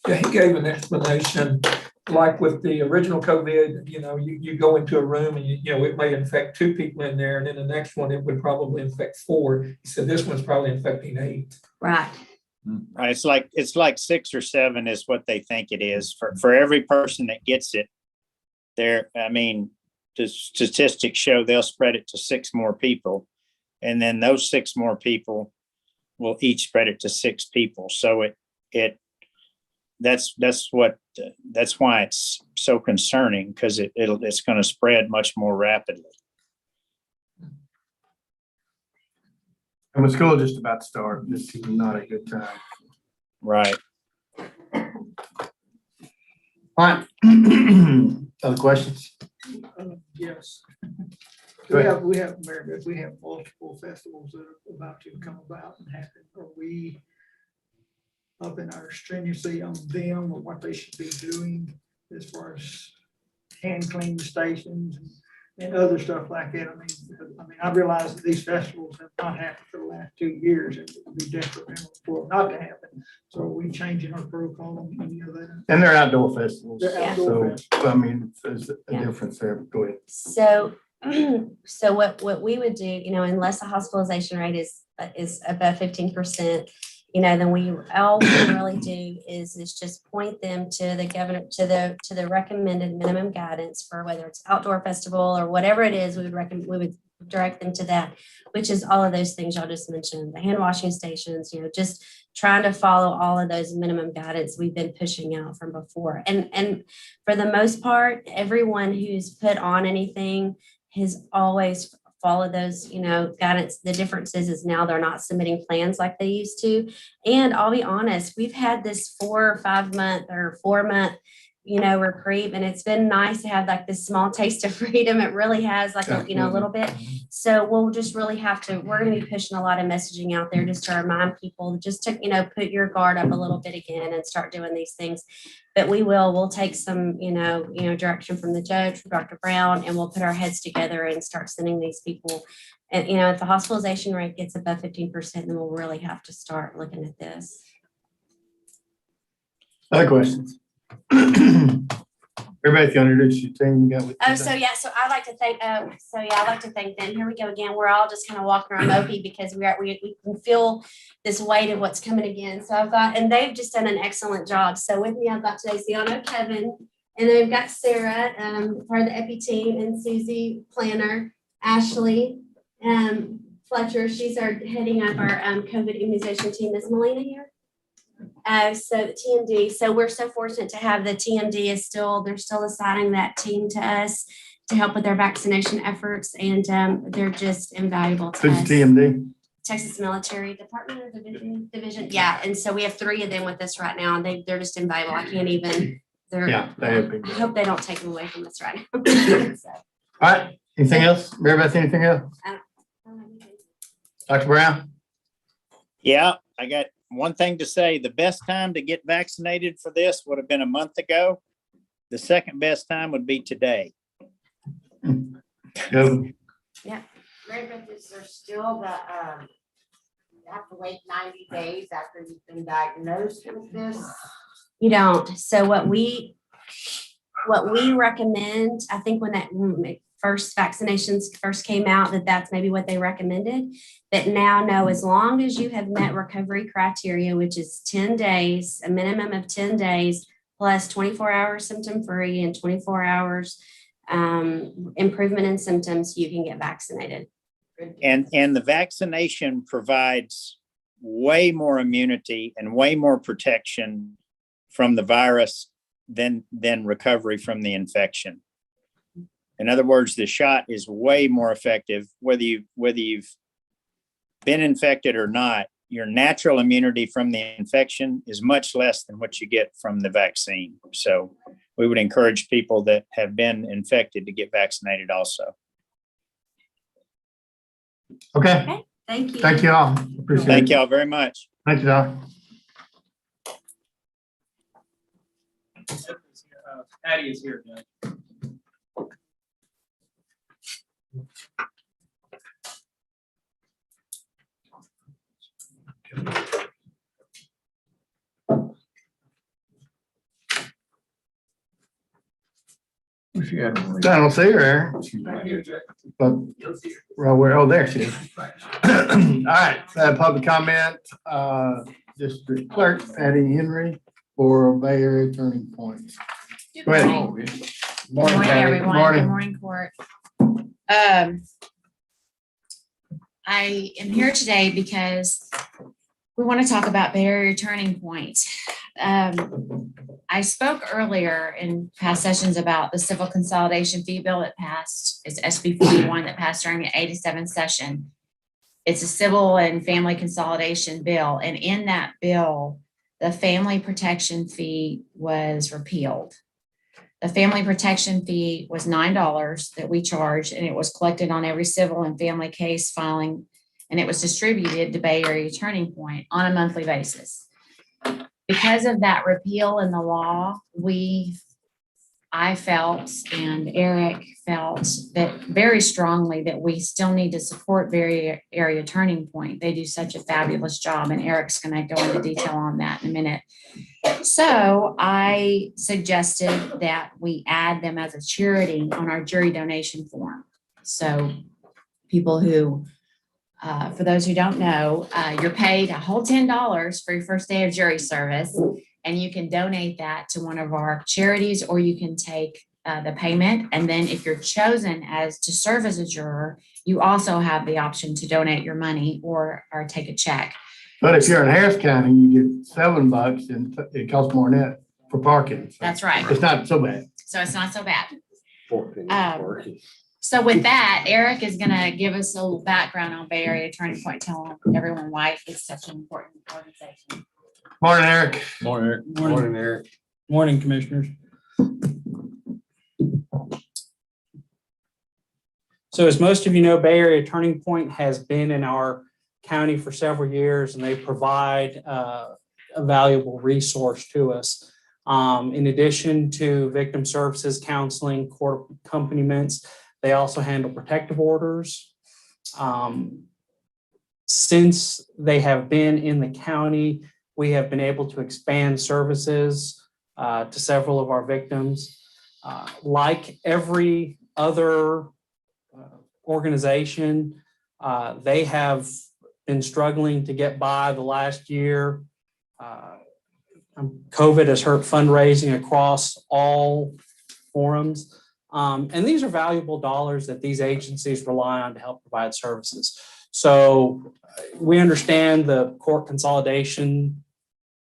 Yeah, he gave an explanation, like with the original COVID, you go into a room and it may infect 2 people in there, and then the next one, it would probably infect 4. He said this one's probably infecting 8. Right. Right, it's like 6 or 7 is what they think it is for every person that gets it. The statistics show they'll spread it to 6 more people, and then those 6 more people will each spread it to 6 people. So that's why it's so concerning, because it's going to spread much more rapidly. And with school just about to start, this is not a good time. Right. All right. Other questions? Yes. Go ahead. We have, Mary Beth, we have multiple festivals that are about to come about and happen. Are we up in our stringency on them or what they should be doing as far as hand cleaning stations and other stuff like that? I realize that these festivals have not happened for the last 2 years, and it would be detrimental for it not to happen. So are we changing our protocol on any of that? And they're outdoor festivals. They're outdoor So, there's a difference there. Go ahead. So what we would do, unless the hospitalization rate is above 15%, then all we can really do is just point them to the governor, to the recommended minimum guidance for whether it's outdoor festival or whatever it is. We would direct them to that, which is all of those things y'all just mentioned, the hand washing stations, just trying to follow all of those minimum guidance we've been pushing out from before. And for the most part, everyone who's put on anything has always follow those, guidance. The difference is now they're not submitting plans like they used to. And I'll be honest, we've had this 4 or 5 month or 4 month, reprieve, and it's been nice to have like this small taste of freedom. It really has, like, a little bit. So we'll just really we're going to be pushing a lot of messaging out there just to remind people just to, put your guard up a little bit again and start doing these things. But we'll take some, direction from the judge, from Dr. Brown, and we'll put our heads together and start sending these people. And, if the hospitalization rate gets above 15%, then we'll really have to start looking at this. Other questions? Everybody, if you introduce your team, you got what? So I'd like to thank, I'd like to thank them. Here we go again. We're all just kind of walking around mopey because we can feel this weight of what's coming again. So and they've just done an excellent job. So with me, I've got today Sienna, Kevin, and then we've got Sarah, part of the EPI team, and Susie, planner, Ashley, Fletcher. She's heading up our COVID immunization team. Is Melina here? So the TMD, so we're so fortunate to have the TMD they're still assigning that team to us to help with their vaccination efforts, and they're just invaluable to us. Who's TMD? Texas Military Department or Division. Yeah, and so we have 3 of them with us right now, and they're just invaluable. I can't even. They have been. I hope they don't take them away from us right now. So. All right. Anything else? Everybody, anything else? Dr. Brown? Yeah, I got one thing to say. The best time to get vaccinated for this would have been a month ago. The second best time would be today. Go. Yeah. Mary Beth, is there still you have to wait 90 days after you've been diagnosed with this? You don't. So what we recommend, I think when vaccinations first came out, that's maybe what they recommended. But now, no, as long as you have met recovery criteria, which is 10 days, a minimum of 10 days, plus 24 hours symptom free and 24 hours improvement in symptoms, you can get vaccinated. And the vaccination provides way more immunity and way more protection from the virus than recovery from the infection. In other words, the shot is way more effective, whether you've been infected or not. your natural immunity from the infection is much less than what you get from the vaccine. So we would encourage people that have been infected to get vaccinated also. Okay, Thank you. thank you all. Appreciate it. Thank y'all very much. Thank you, Doc. Patty is here, Judge. I don't see her there. But, well, where, oh, there she is. All right, public comment, District Clerk Patty Henry for Bay Area Turning Point. Go ahead. Good morning, Patty. everyone. Good Morning. morning, court. I am here today because we want to talk about Bay Area Turning Point. I spoke earlier in past sessions about the civil consolidation fee bill that passed. It's SB 41 that passed during the 87th session. It's a civil and family consolidation bill. And in that bill, the family protection fee was repealed. The family protection fee was $9 that we charged, and it was collected on every civil and family case filing, and it was distributed to Bay Area Turning Point on a monthly basis. Because of that repeal in the law, I felt and Eric felt that very strongly that we still need to support Bay Area Turning Point. They do such a fabulous job, and Eric's going to go into detail on that in a minute. So I suggested that we add them as a charity on our jury donation form. So people who, for those who don't know, you're paid a whole $10 for your first day of jury service, and you can donate that to one of our charities, or you can take the payment. And then if you're chosen to serve as a juror, you also have the option to donate your money or take a check. But if you're in Harris County, you get $7 and it costs more than that for parking. So That's right. it's not so bad. So it's not so bad. 14 working. So with that, Eric is going to give us a little background on Bay Area Turning Point, telling everyone why it's such an important organization. Morning, Eric. Morning, Eric. Morning, Eric. Morning, Commissioners. So as most of you know, Bay Area Turning Point has been in our county for several years, and they provide a valuable resource to us. In addition to victim services, counseling, court accompaniments, they also handle protective orders. Since they have been in the county, we have been able to expand services to several of our victims. Like every other organization, they have been struggling to get by the last year. COVID has hurt fundraising across all forums. And these are valuable dollars that these agencies rely on to help provide services. So we understand the court consolidation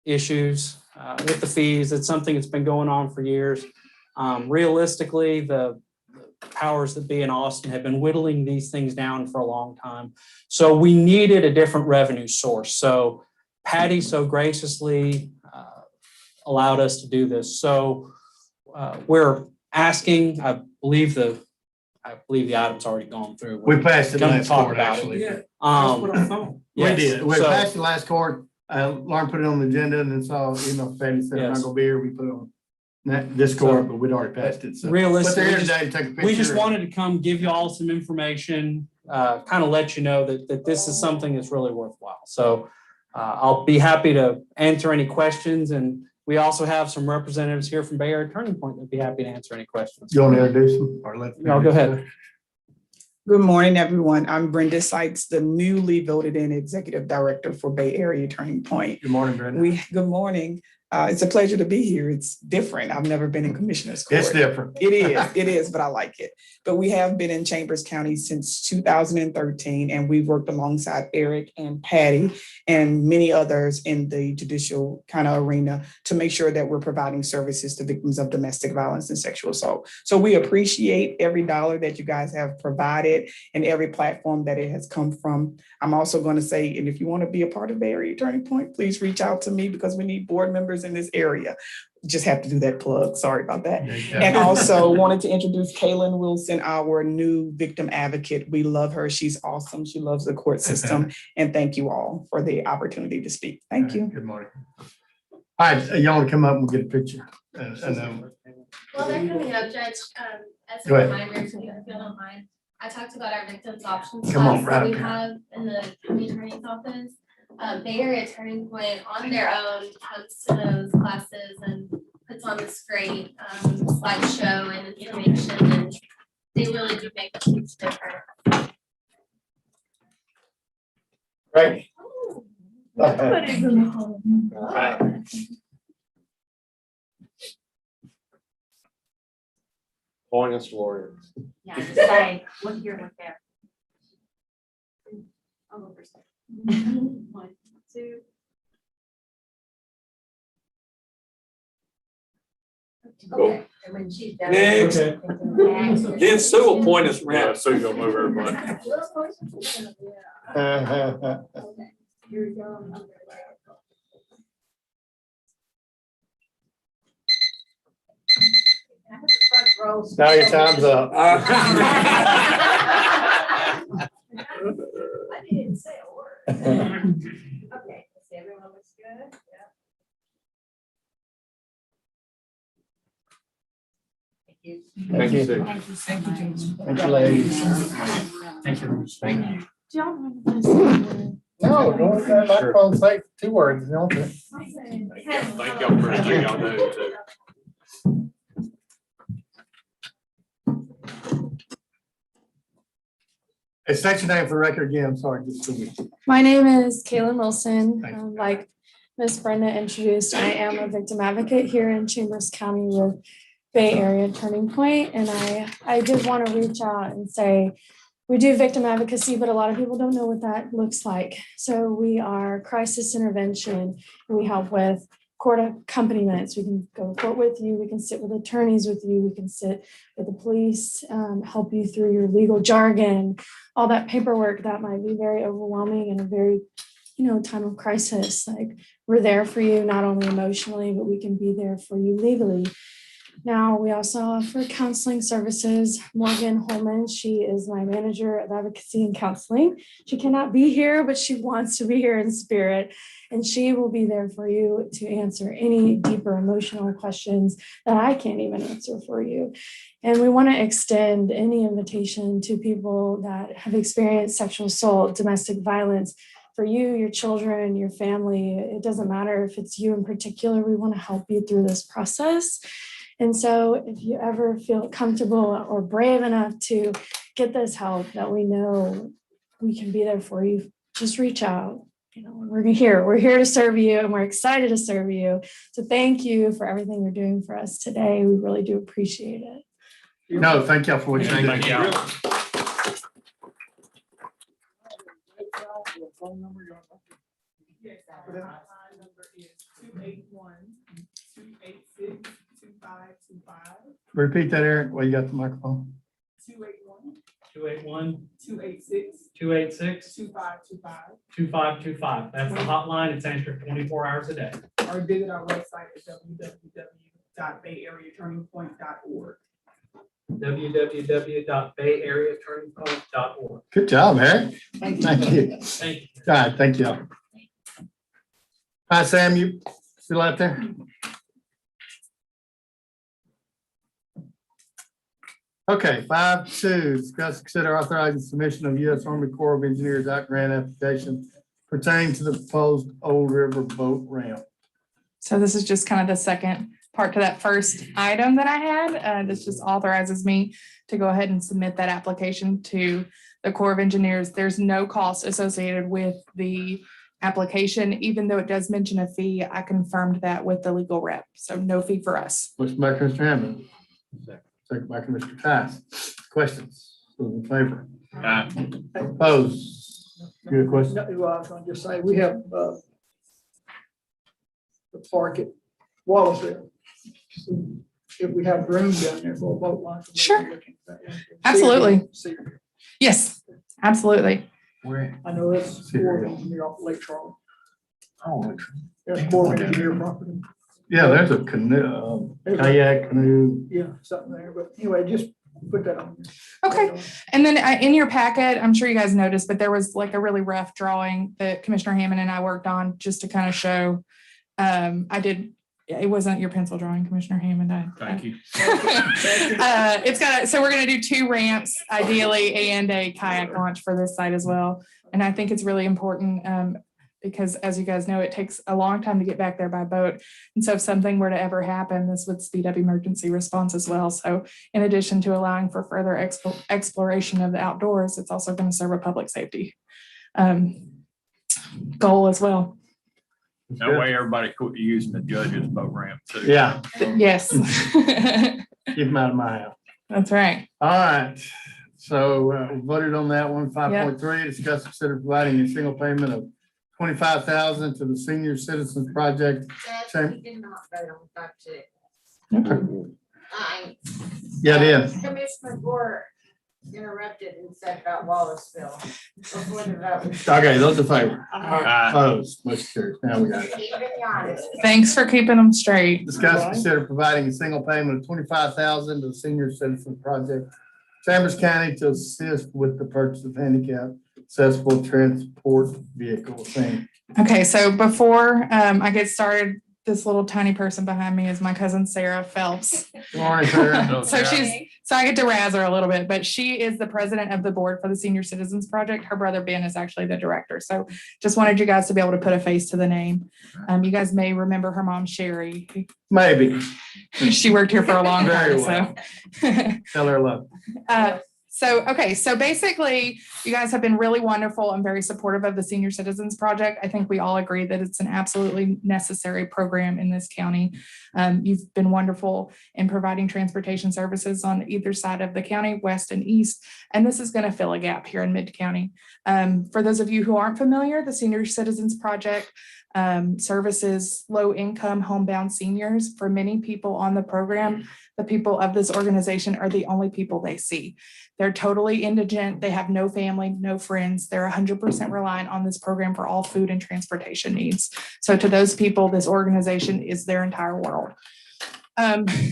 issues with the fees. It's something that's been going on for years. Realistically, the powers that be in Austin have been whittling these things down for a long time. So we needed a different revenue source. So Patty so graciously allowed us to do this. So we're asking, I believe the item's already gone through. We passed it Come last talk court, about it. actually. We Yes. did. We So- passed it last court. Lauren put it on the agenda and then saw, Patty said, I'm not Yes. gonna be here. We put it on this court, but we'd already passed it. So. Realistically, But they're here today to take a picture. we just wanted to come give you all some information, kind of let you know that this is something that's really worthwhile. So I'll be happy to answer any questions, and we also have some representatives here from Bay Area Turning Point that'd be happy to answer any questions. You want to introduce them or let? No, go ahead. Good morning, everyone. I'm Brenda Sykes, the newly voted in Executive Director for Bay Area Turning Point. Good morning, Brenda. Good morning. It's a pleasure to be here. It's different. I've never been in Commissioner's Court. It's different. It is, but I like it. But we have been in Chambers County since 2013, and we've worked alongside Eric and Patty and many others in the judicial kind of arena to make sure that we're providing services to victims of domestic violence and sexual assault. So we appreciate every dollar that you guys have provided and every platform that it has come from. I'm also going to say, and if you want to be a part of Bay Area Turning Point, please reach out to me because we need board members in this area. Just have to do that plug. Sorry about that. And also wanted to introduce Kaylin Wilson, our new victim advocate. We love her. She's awesome. She loves the court system. And thank you all for the opportunity to speak. Thank you. Good morning. All right, y'all want to come up and get a picture? And then Well, they're coming up, Judge, as a Go ahead. reminder, if you don't mind. I talked about our victims options Come on, class that we right. have in the county attorney's office. Bay Area Turning Point on their own comes to those classes and puts on this great slideshow and information, and they really do make a huge difference. Right. Nobody's in the home. Right. Pointless warrior. Yeah, just say, look here, look there. I'll go first. 1, 2. Okay, and when she's done. Next. Then Sue will point us Yeah, around. so you gonna move everybody. Okay, here we go. Now your time's up. I didn't say a word. Okay, let's see, everyone looks good. Yeah. Thank you, Sue. Thank you so much. Thank you, ladies. Thank you. Thank you. No, don't say microphone, say 2 words. You don't. Thank y'all for everything y'all do too. Hey, state your name for the record again. I'm sorry, just for me. My name is Kaylin Wilson. Thank you. Like Ms. Brenda introduced, I am a victim advocate here in Chambers County with Bay Area Turning Point. And I did want to reach out and say, we do victim advocacy, but a lot of people don't know what that looks like. So we are crisis intervention. We help with court accompaniments. We can go to court with you. We can sit with attorneys with you. We can sit with the police, help you through your legal jargon, all that paperwork that might be very overwhelming in a very, time of crisis. Like, we're there for you, not only emotionally, but we can be there for you legally. Now, we also offer counseling services. Morgan Holman, she is my manager of advocacy and counseling. She cannot be here, but she wants to be here in spirit. And she will be there for you to answer any deeper emotional questions that I can't even answer for you. And we want to extend any invitation to people that have experienced sexual assault, domestic violence, for you, your children, your family. It doesn't matter if it's you in particular. We want to help you through this process. And so if you ever feel comfortable or brave enough to get this help that we know we can be there for you, just reach out. We're here to serve you, and we're excited to serve you. So thank you for everything you're doing for us today. We really do appreciate it. No, thank y'all for what you do. Thank y'all. Yes, our hotline number is 281-286-2525. Repeat that, Eric, while you got the microphone. 281, 286. 286, 2525. 2525. That's the hotline. It's answered 24 hours a day. Or visit our website at www.bayareaturningpoint.org. www.bayareaturningpoint.org. Good job, Eric. Thank you. Thank you. Thank you. All right, thank you. Hi, Sam, you still out there? Okay, 5.2, discuss, consider authorizing submission of U.S. Army Corps of Engineers Act grant application pertaining to the proposed Old River boat ramp. So this is just kind of the second part to that first item that I had. This just authorizes me to go ahead and submit that application to the Corps of Engineers. There's no cost associated with the application, even though it does mention a fee. I confirmed that with the legal rep, so no fee for us. Motion by Commissioner Hammond. Second by Commissioner Tice. Questions? Those in favor? Opposed? You have a question? No, well, I was gonna just say, we have, the park at Wallaceville. If we have room down there for a boat launch. Sure. Absolutely. See, Yes, absolutely. Where? I know that's more than you're off Lake Charles. Oh, That's more than your property. yeah, there's a canoe, kayak canoe. Yeah, something there, but anyway, just put that on. Okay. And then in your packet, I'm sure you guys noticed, but there was like a really rough drawing that Commissioner Hammond and I worked on just to kind of show. It wasn't your pencil drawing, Commissioner Hammond. Thank you. So we're going to do 2 ramps ideally and a kayak launch for this site as well. And I think it's really important because as you guys know, it takes a long time to get back there by boat. And so if something were to ever happen, this would speed up emergency response as well. So in addition to allowing for further exploration of the outdoors, it's also going to serve a public safety goal as well. That way everybody quit using the judge's boat ramp too. Yeah. Yes. Keep them out of my house. That's right. All right. So we voted on that one. 5.3, discuss, consider providing a single payment of $25,000 to the Senior Citizens Project. Judge, we did not vote on 5.2. Yeah, it is. Commissioner Gore interrupted and said about Wallaceville before the vote. Okay, those in favor? Aye. Opposed? Motion carries. Now we got it. Keep it honest. Thanks for keeping them straight. Discuss, consider providing a single payment of $25,000 to the Senior Citizens Project, Chambers County, to assist with the purchase of handicap accessible transport vehicles. Same. Okay, so before I get started, this little tiny person behind me is my cousin Sarah Phelps. Good morning, Sarah. So I get to razz her a little bit, but she is the president of the board for the Senior Citizens Project. Her brother Ben is actually the director. So just wanted you guys to be able to put a face to the name. You guys may remember her mom, Sherry. Maybe. She worked here for a long Very time, well. Tell her love. So basically, you guys have been really wonderful and very supportive of the Senior Citizens Project. I think we all agree that it's an absolutely necessary program in this county. You've been wonderful in providing transportation services on either side of the county, west and east, and this is going to fill a gap here in Mid-County. For those of you who aren't familiar, the Senior Citizens Project services low-income homebound seniors. For many people on the program, the people of this organization are the only people they see. They're totally indigent. They have no family, no friends. They're 100% reliant on this program for all food and transportation needs. So to those people, this organization is their entire world.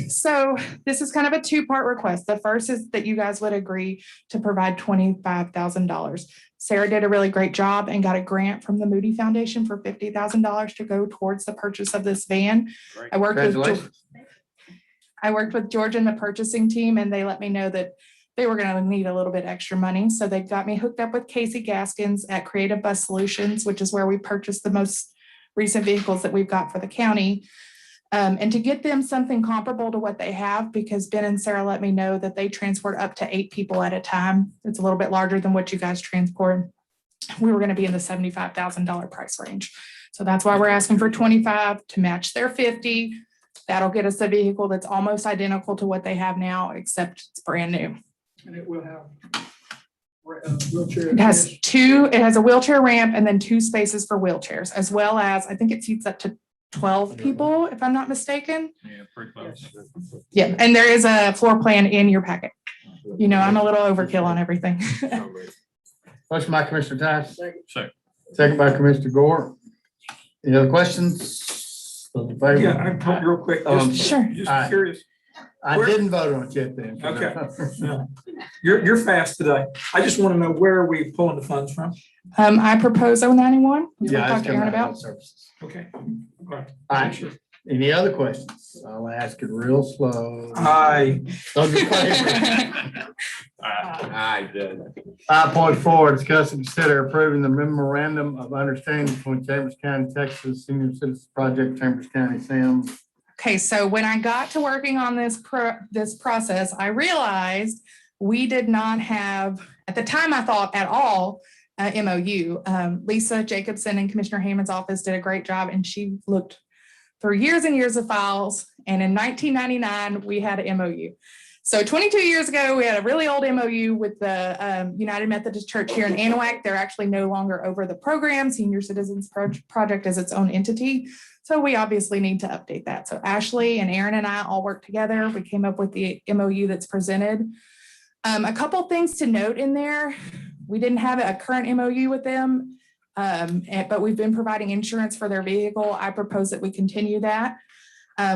So this is kind of a 2-part request. The first is that you guys would agree to provide $25,000. Sarah did a really great job and got a grant from the Moody Foundation for $50,000 to go towards the purchase of this van. Great. I worked Congratulations. with George and the purchasing team, and they let me know that they were going to need a little bit extra money. So they got me hooked up with Casey Gaskins at Creative Bus Solutions, which is where we purchased the most recent vehicles that we've got for the county. And to get them something comparable to what they have, because Ben and Sarah let me know that they transport up to 8 people at a time. It's a little bit larger than what you guys transport. We were going to be in the $75,000 price range. So that's why we're asking for 25 to match their 50. That'll get us a vehicle that's almost identical to what they have now, except it's brand new. And it will have wheelchair. It has a wheelchair ramp and then 2 spaces for wheelchairs, as well as, I think it seats up to 12 people, if I'm not mistaken. Yeah, pretty close. Yeah, and there is a floor plan in your packet. You know, I'm a little overkill on everything. Motion by Commissioner Tice. Second. Second by Commissioner Gore. Any other questions? Those in favor? Yeah, I'm talking real quick. Sure. Just All right. curious. I didn't vote on it yet then. Okay. Yeah. You're fast today. I just want to know, where are we pulling the funds from? I propose 091. Yeah, Talk it's to Aaron coming out about. of services. Okay. All right. All right. Any other questions? I'll ask it real slow. Aye. Those in favor? Aye, Judge. 5.4, discuss and consider approving the memorandum of understanding between Chambers County, Texas Senior Citizens Project, Chambers County, Sam. Okay, so when I got to working on this process, I realized we did not have, at the time I thought at all, MOU. Lisa Jacobson in Commissioner Hammond's office did a great job, and she looked through years and years of files. And in 1999, we had an MOU. So 22 years ago, we had a really old MOU with the United Methodist Church here in Anahuac. They're actually no longer over the program. Senior Citizens Project is its own entity. So we obviously need to update that. So Ashley and Aaron and I all worked together. We came up with the MOU that's presented. A couple things to note in there. We didn't have a current MOU with them, but we've been providing insurance for their vehicle. I propose that we continue that.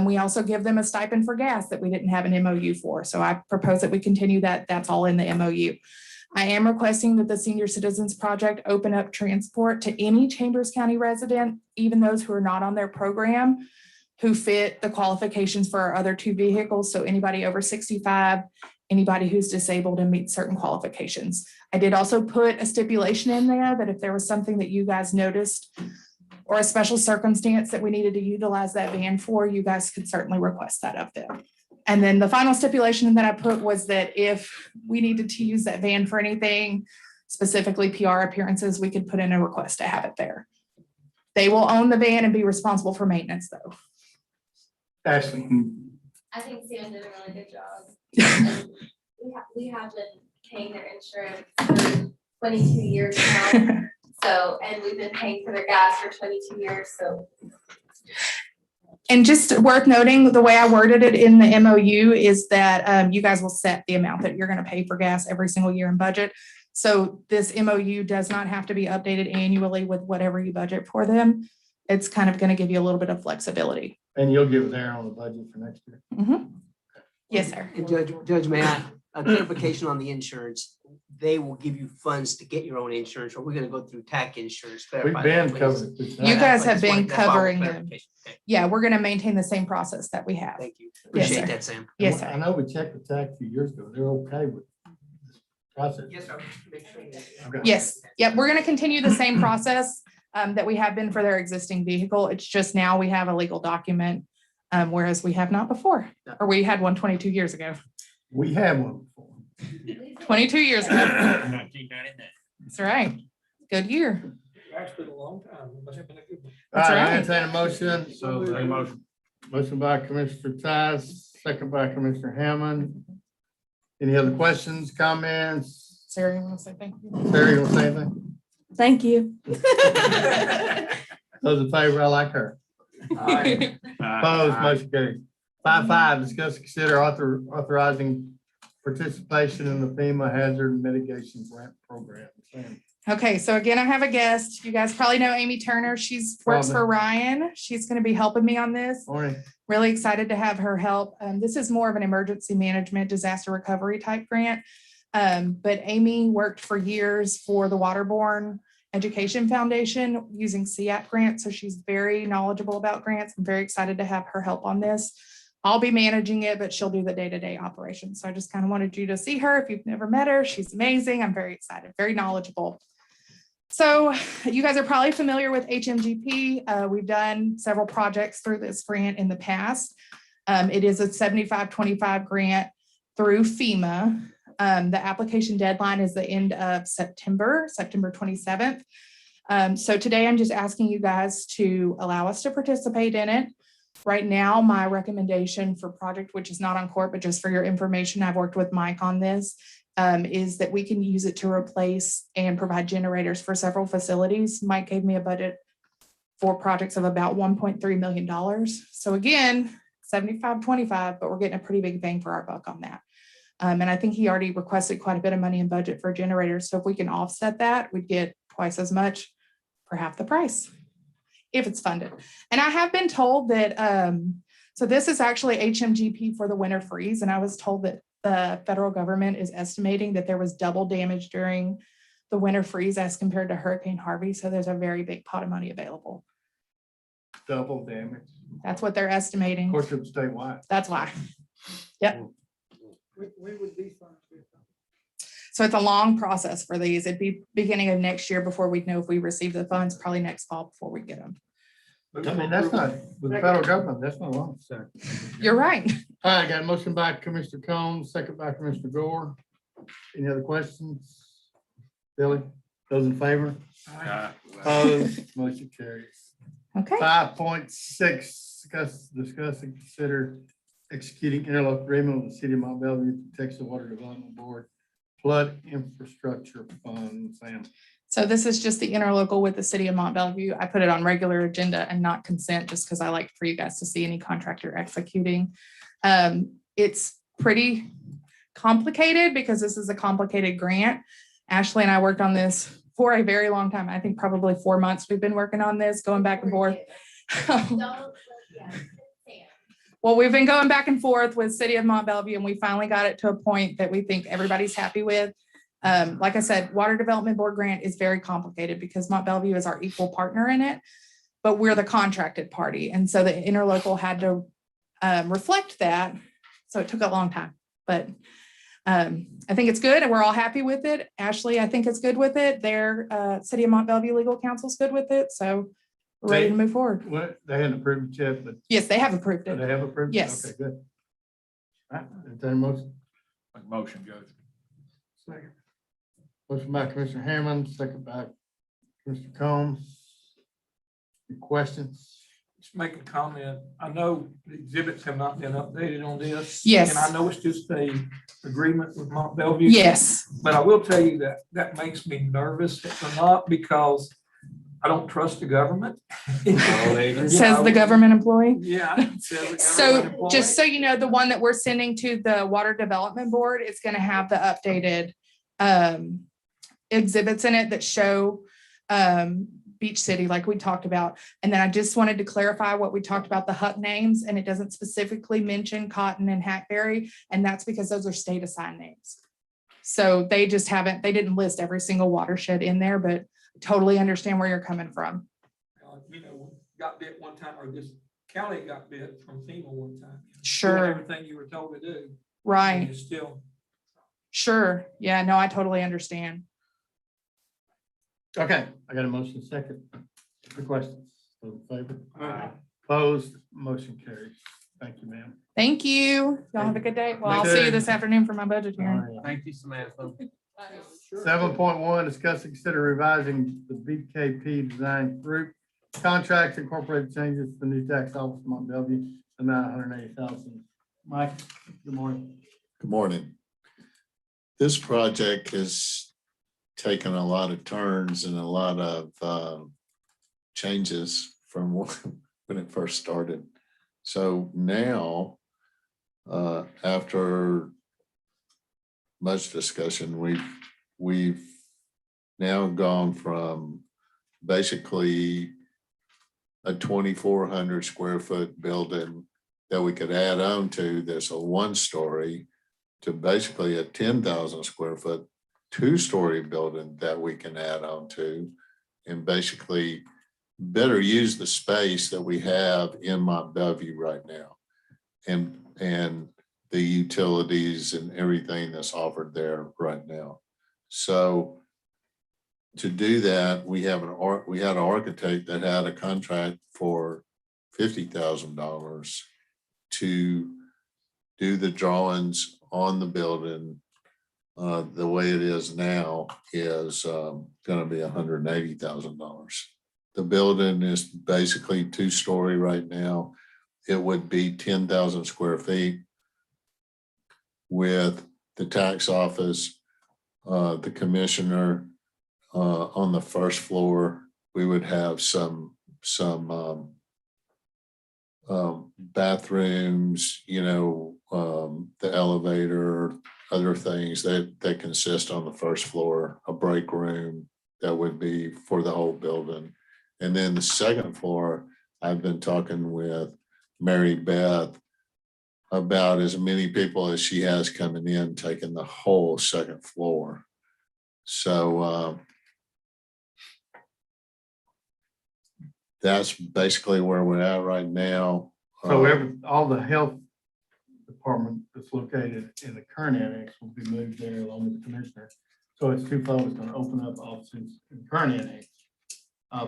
We also give them a stipend for gas that we didn't have an MOU for. So I propose that we continue that. That's all in the MOU. I am requesting that the Senior Citizens Project open up transport to any Chambers County resident, even those who are not on their program, who fit the qualifications for our other 2 vehicles. So anybody over 65, anybody who's disabled and meets certain qualifications. I did also put a stipulation in there that if there was something that you guys noticed or a special circumstance that we needed to utilize that van for, you guys could certainly request that of them. And then the final stipulation that I put was that if we needed to use that van for anything, specifically PR appearances, we could put in a request to have it there. They will own the van and be responsible for maintenance though. Ashley. I think Sam did a really good job. We have been paying their insurance for 22 years now. So, and we've been paying for their gas for 22 years, so. And just worth noting, the way I worded it in the MOU is that you guys will set the amount that you're going to pay for gas every single year in budget. So this MOU does not have to be updated annually with whatever you budget for them. It's kind of going to give you a little bit of flexibility. And you'll give it there on the budget for next year. Yes, sir. And Judge, may I, a clarification on the insurance, they will give you funds to get your own insurance, or we're gonna go through TAC insurance? We've Clarify been that, please. covered. You guys have That's why- been that's why I want covering them. clarification. Okay, Yeah, we're going to maintain the same process that we have. thank you. Yes, Appreciate sir. that, Sam. Yes, sir. I know we checked with TAC a few years ago. They're okay with this process. Yes, sir. Okay. Yes, yep, we're gonna continue the same process that we have been for their existing vehicle. It's just now we have a legal document, whereas we have not before, or we had one 22 years ago. We had one before. 22 years ago. 1999. That's right. Good year. Actually, a long time. It must have been a good one. All That's right, right. entertain a motion. So a motion. Motion by Commissioner Tice, second by Commissioner Hammond. Any other questions, comments? Sarah, you want to say thank you? Sarah, you want to say anything? Thank you. Those in favor, I like her. Opposed, motion carries. 5.5, discuss, consider authorizing participation in the FEMA hazard mitigation grant program. Sam. Okay, so again, I have a guest. You guys probably know Amy Turner. She's works for Ryan. She's going to be helping me on this. Morning. Really excited to have her help. This is more of an emergency management disaster recovery type grant. But Amy worked for years for the Waterborne Education Foundation using CEAP grants. So she's very knowledgeable about grants. I'm very excited to have her help on this. I'll be managing it, but she'll do the day-to-day operations. So I just kind of wanted you to see her. If you've never met her, she's amazing. I'm very excited, very knowledgeable. So you guys are probably familiar with HMGP. We've done several projects through this grant in the past. It is a 75-25 grant through FEMA. The application deadline is the end of September 27th. So today I'm just asking you guys to allow us to participate in it. Right now, my recommendation for project, which is not on court, but just for your information, I've worked with Mike on this, is that we can use it to replace and provide generators for several facilities. Mike gave me a budget for projects of about $1.3 million. So again, 75-25, but we're getting a pretty big bang for our buck on that. And I think he already requested quite a bit of money in budget for generators. So if we can offset that, we'd get twice as much for half the price, if it's funded. And I have been told that, so this is actually HMGP for the winter freeze. And I was told that the federal government is estimating that there was double damage during the winter freeze as compared to Hurricane Harvey. So there's a very big pot of money available. Double damage. That's what they're estimating. Of course, it's statewide. That's why. Yep. We would be fine with it. So it's a long process for these. It'd be beginning of next year before we'd know if we receive the funds, probably next fall before we get them. I mean, that's not, with the federal government, that's not long. So. You're right. All right, got a motion by Commissioner Combs, second by Commissioner Gore. Any other questions? Billy? Those in favor? Opposed, motion carries. Okay. 5.6, discuss and consider executing interlocal agreement with the city of Mont Bellevue, Texas Water Development Board Flood Infrastructure Fund. Sam. So this is just the interlocal with the city of Mont Bellevue. I put it on regular agenda and not consent, just because I like for you guys to see any contractor executing. It's pretty complicated because this is a complicated grant. Ashley and I worked on this for a very long time. I think probably 4 months we've been working on this, going back and forth. Well, we've been going back and forth with City of Mont Bellevue, and we finally got it to a point that we think everybody's happy with. Like I said, Water Development Board grant is very complicated because Mont Bellevue is our equal partner in it, but we're the contracted party. And so the interlocal had to reflect that. So it took a long time, but I think it's good and we're all happy with it. Ashley, I think it's good with it. Their City of Mont Bellevue legal counsel's good with it. So we're ready to move forward. What, they hadn't approved it yet, but. Yes, they have approved it. They have approved it? Yes. Okay, good. All right, is there a motion? Motion, Judge. Second. Motion by Commissioner Hammond, second by Mr. Combs. Any questions? Just make a comment. I know the exhibits have not been updated on this. Yes. And I know it's just a agreement with Mont Bellevue. Yes. But I will tell you that that makes me nervous or not because I don't trust the government. Says the government employee. Yeah. it says the government So employee. just so you know, the one that we're sending to the Water Development Board is going to have the updated exhibits in it that show Beach City, like we talked about. And then I just wanted to clarify what we talked about, the HUC names, and it doesn't specifically mention Cotton and Hackberry. And that's because those are state assigned names. So they just haven't, they didn't list every single watershed in there, but totally understand where you're coming from. You know, got bit one time, or this county got bit from FEMA one time. Sure. Doing everything you were told to do. Right. And you still. Sure. Yeah, no, I totally understand. Okay, I got a motion second. For questions? Those in favor? Opposed, motion carries. Thank you, ma'am. Thank you. Y'all have a good day. Well, I'll see you this afternoon for my budget hearing. Thank you, Samantha. 7.1, discuss and consider revising the BKP Design Group contracts, incorporated changes to the new tax office in Mont Bellevue, amount of $180,000. Mike, good morning. Good morning. This project has taken a lot of turns and a lot of changes from when it first started. So now, after much discussion, we've now gone from basically a 2,400 square foot building that we could add on to that's a 1-story to basically a 10,000 square foot 2-story building that we can add on to and basically better use the space that we have in Mont Bellevue right now and the utilities and everything that's offered there right now. So to do that, we had an architect that had a contract for $50,000 to do the drawings on the building. The way it is now is going to be $180,000. The building is basically 2-story right now. It would be 10,000 square feet with the tax office, the commissioner on the first floor. We would have some bathrooms, the elevator, other things that consist on the first floor, a break room that would be for the whole building. And then the second floor, I've been talking with Mary Beth about as many people as she has coming in, taking the whole second floor. So that's basically where we're at right now. So all the health department that's located in the current annex will be moved there along with the commissioner. So it's twofold. It's going to open up offices in the current annex,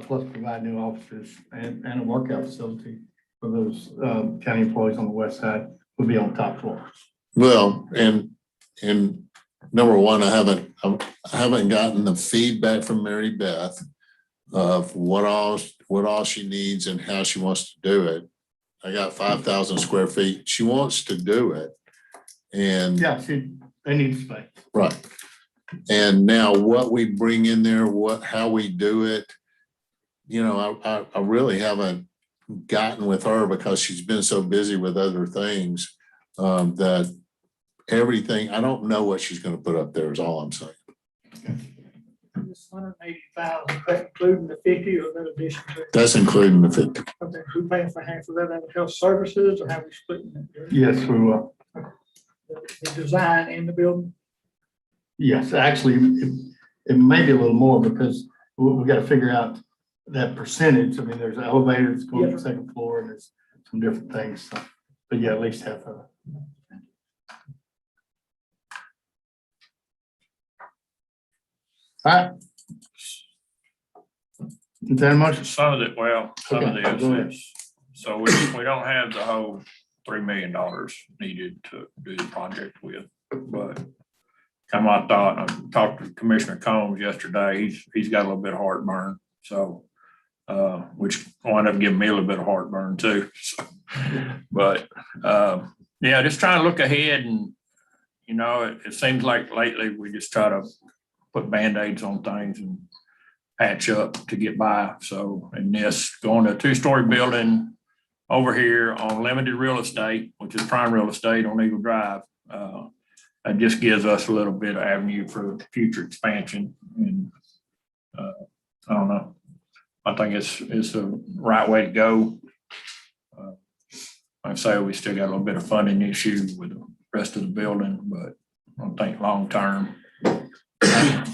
plus provide new offices and a workout facility for those county employees on the west side will be on the top floor. Well, and number one, I haven't gotten the feedback from Mary Beth of what all she needs and how she wants to do it. I got 5,000 square feet. She wants to do it. And Yeah, they need space. right. And now what we bring in there, how we do it, I really haven't gotten with her because she's been so busy with other things that everything, I don't know what she's going to put up there is all I'm saying. This 180,000, that including the 50 or that addition to it? That's including the 50. Okay, we paying for half of that out of health services or how we splitting it? Yes, we will. The design in the building? Yes, actually, it may be a little more because we got to figure out that percentage. I mean, there's an elevator that's going to the second floor and there's some different things. So, but yeah, at least half of it. All right. Is that much? Some of it, well, some of Okay, go ahead. this is, so we don't have the whole $3 million needed to do the project with, but come I thought, I talked to Commissioner Combs yesterday, he's got a little bit of heartburn, so which wound up giving me a little bit of heartburn too. So, but yeah, just trying to look ahead and, it seems like lately we just try to put Band-Aids on things and patch up to get by. So, and this going to a 2-story building over here on limited real estate, which is prime real estate on Eagle Drive. That just gives us a little bit of avenue for future expansion. And I don't know. I think it's the right way to go. Like I say, we still got a little bit of funding issue with the rest of the building, but I think long term.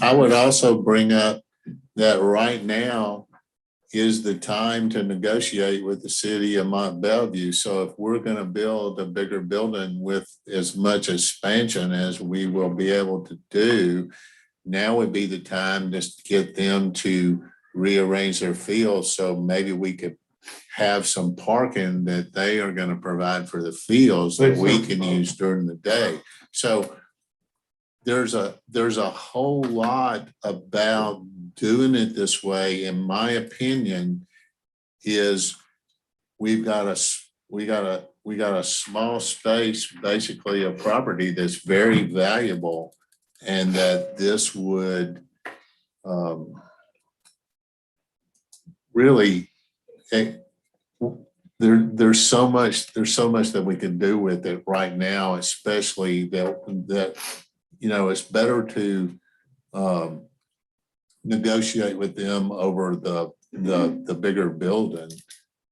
I would also bring up that right now is the time to negotiate with the city of Mont Bellevue. So if we're going to build a bigger building with as much expansion as we will be able to do, now would be the time just to get them to rearrange their fields. So maybe we could have some parking that they are going to provide for the fields that we can use during the day. So there's a whole lot about doing it this way, in my opinion, is we got a small space, basically a property that's very valuable, and that this would really there's so much that we can do with it right now, especially that it's better to negotiate with them over the bigger building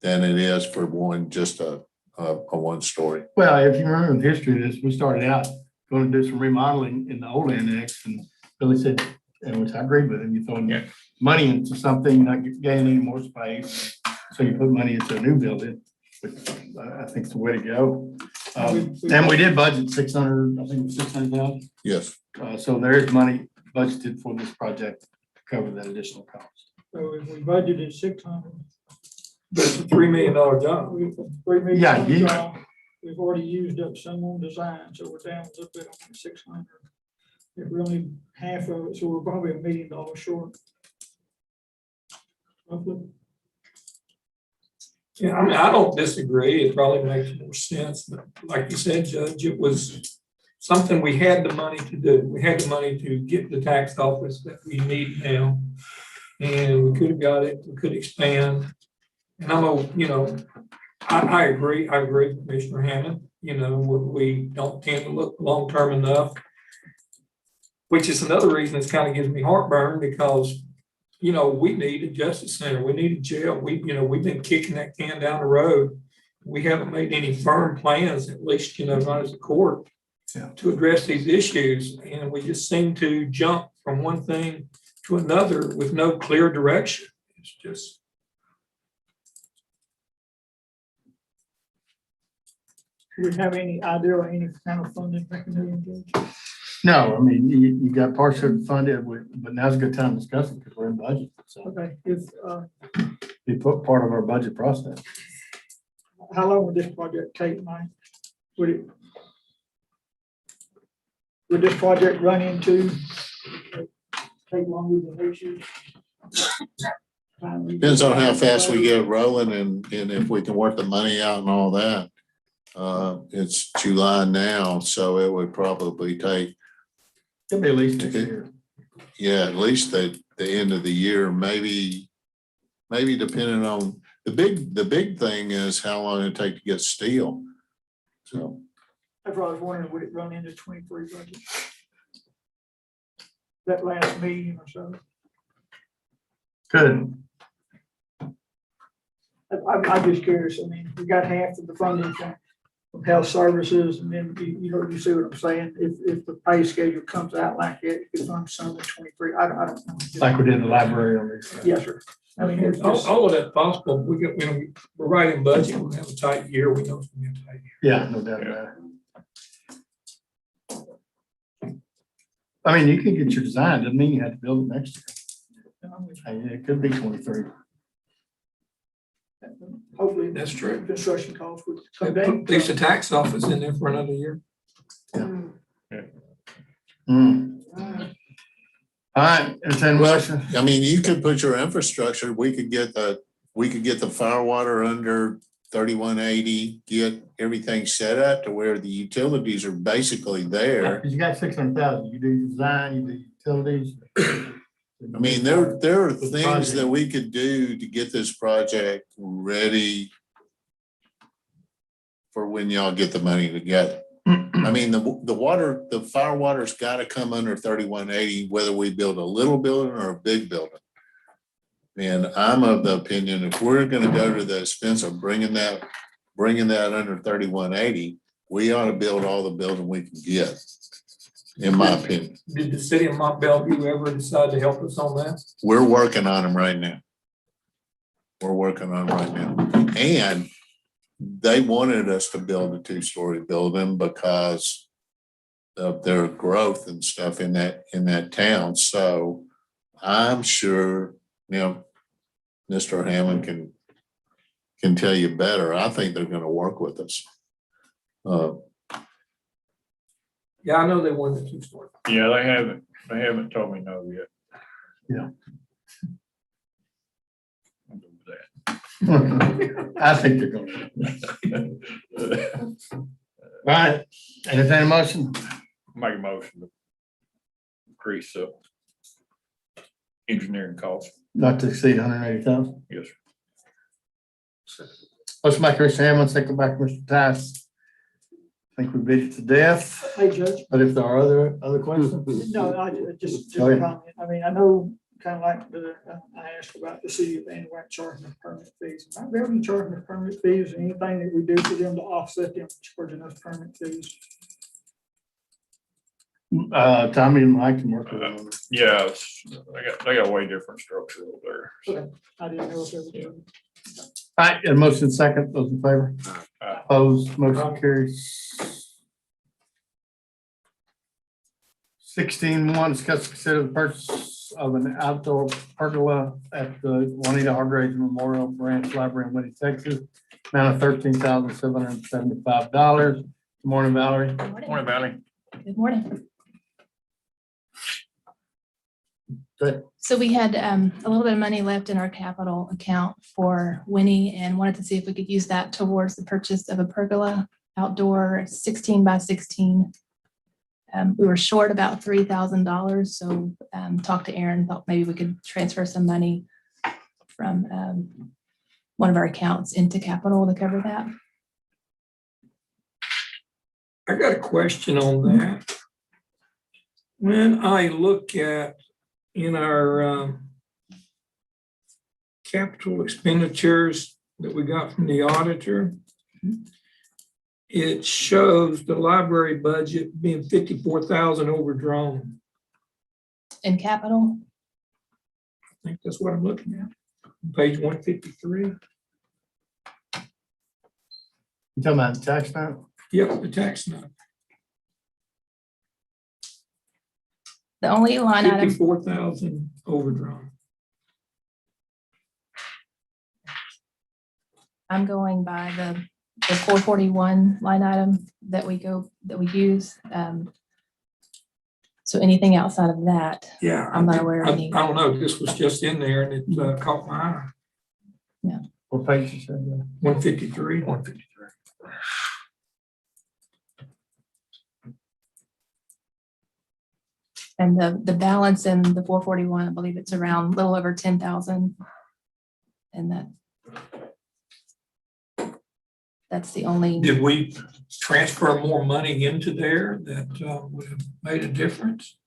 than it is for just a 1-story. Well, if you remember the history of this, we started out going to do some remodeling in the old annex, and Billy said, and which I agreed with him, you throwing money into something, not gaining any more space. So you put money into a new building, which I think is the way to go. And we did budget 600, I think it was 600,000. Yes. So there is money budgeted for this project to cover that additional cost. So if we budgeted 600. But it's a $3 million job. $3 million Yeah. job. We've already used up some on design, so we're down a little bit on 600. If we're only half of it, so we're probably $1 million short. Roughly. Yeah, I mean, I don't disagree. It probably makes more sense, but like you said, Judge, it was something we had the money to do. We had the money to get the tax office that we need now. And we could have got it, we could expand. And I agree with Commissioner Hammond. We don't tend to look long-term enough, which is another reason this kind of gives me heartburn, because we need a justice center. We need a jail. We've been kicking that can down the road. We haven't made any firm plans, at least, not as a court, to address these issues. And we just seem to jump from one thing to another with no clear direction. It's just. Do we have any idea or any kind of funding mechanism? No, I mean, you got partially funded, but now's a good time to discuss it because we're in budget. So Okay, if, we put part of our budget process. how long would this project take, Mike? Would it? would this project run into, take longer than this year? Depends on how fast we get rolling and if we can work the money out and all that. It's July now, so it would probably take. It'll be at least next year. Yeah, at least the end of the year, maybe depending on, the big thing is how long it take to get steel. So. That's what I was wondering, would it run into 23 budget? That last meeting or so? Good. I'm just curious. I mean, we got half of the funding from health services, and then you see what I'm saying? If the pay schedule comes out like it, it could fund some of 23. I don't know. Like we did in the library on this. Yes, sir. I mean, it's just, All of that possible. We get, we're writing budget, we're gonna have a tight year. We know it's gonna be a tight year. Yeah, no doubt about it. I mean, you can get your design, doesn't mean you have to build it next year. I mean, it could be 23. hopefully. That's true. Construction costs would come Put down. at least the tax office in there for another year. All right, entertain a motion. I mean, you could put your infrastructure, we could get the fire water under 3180, get everything set up to where the utilities are basically there. Because you got 600,000, you do design, you do utilities. I mean, there are things that we could do to get this project ready for when y'all get the money together. I mean, the fire water's got to come under 3180, whether we build a little building or a big building. And I'm of the opinion, if we're going to go to the expense of bringing that under 3180, we ought to build all the building we can get, in my opinion. Did the city of Mont Bellevue ever decide to help us on that? We're working on them right now. And they wanted us to build a 2-story building because of their growth and stuff in that town. So I'm sure, Mr. Hammond can tell you better. I think they're going to work with us. Yeah, I know they wanted a 2-story. Yeah, they haven't told me no yet. Yeah. I'll go with that. I think they're going to. All right, entertain a motion. Make a motion to increase engineering costs. Not to exceed 180,000. Yes, sir. Motion by Commissioner Hammond, second by Commissioner Tice. I think we beat it to death, Hey, Judge. but if there are other questions. No, I just Go a ahead. comment. I mean, I know kind of like I asked about the city of Van Wert charging us permit fees. Not really charging us permit fees, or anything that we do for them to offset them charging us permit fees. Tommy and Mike can work on it. Yeah, they got way different structure over there. Okay, I didn't know if there was. All right, and motion second, those in favor? Opposed, motion carries. 16.1, discuss and consider the purchase of an outdoor pergola at the Juanita Hargraves Memorial Branch Library in Winnie, Texas. Amount of $13,775. Good morning, Valerie. Morning, Valley. Good morning. Good. So we had a little bit of money left in our capital account for Winnie and wanted to see if we could use that towards the purchase of a pergola outdoor 16 by 16. We were short about $3,000, so talked to Aaron, thought maybe we could transfer some money from one of our accounts into capital to cover that. I got a question on that. When I look at in our capital expenditures that we got from the auditor, it shows the library budget being 54,000 overdrawn. In capital? I think that's what I'm looking at. Page 153. You talking about the tax note? Yep, the tax note. The only line item. 54,000 overdrawn. I'm going by the 441 line item that we use. So anything outside of that, Yeah. I'm not aware of I any. don't know, this was just in there and it caught my eye. What page you said that? 153. 153. And the balance in the 441, I believe it's around a little over 10,000. And that's the only. Did we transfer more money into there that would have made a difference?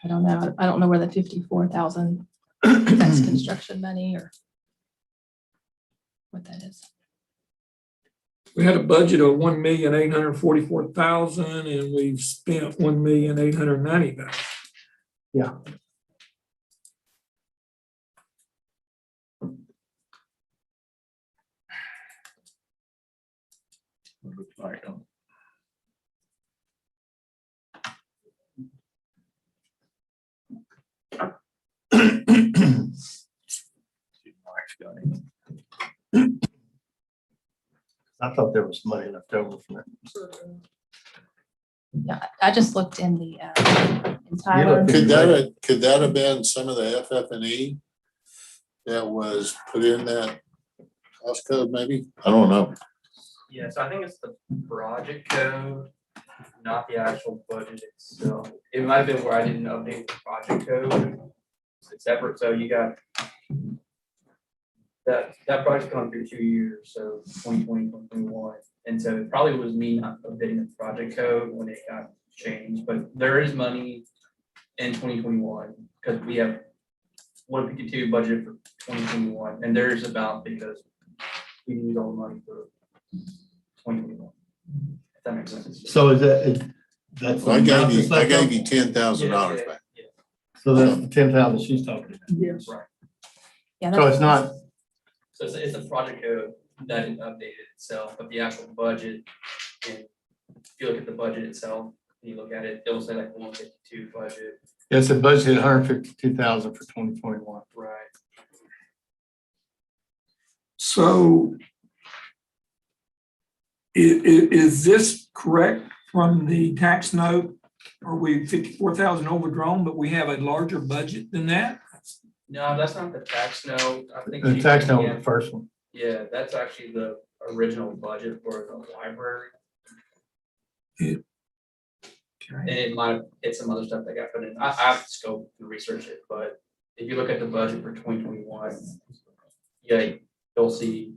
I don't know. I don't know where the 54,000, that's construction money or what that is. We had a budget of 1,844,000 and we've spent 1,890,000. Yeah. Looks like, I thought there was money left over from it. Yeah, I just looked in the entire. Could that have been some of the FF&E that was put in that house code maybe? I don't know. Yeah, so I think it's the project code, not the actual budget itself. It might have been where I didn't update the project code. It's separate, so you got that project's gone through 2 years, so 2020, 2021. And so it probably was me not updating the project code when it got changed, but there is money in 2021 because we have 152 budget for 2021, and there's about because we use all the money for 2021. If that makes sense. So that's. I gave you $10,000 back. So that's the 10,000 she's talking about. Yes. Right. Yeah, So it's not, So it's a project code that is updated itself, but the actual budget, and if you look at the budget itself, and you look at it, it'll say like the 152 budget. it's a budget 152,000 for 2021. Right. So is this correct from the tax note? Are we 54,000 overdrawn, but we have a larger budget than that? No, that's not the tax note. I think. The tax note was yeah, the first one. Yeah, that's actually the original budget for the library. And it might have hit some other stuff that got put in. I have to go and research it, but if you look at the budget for 2021, yeah, you'll see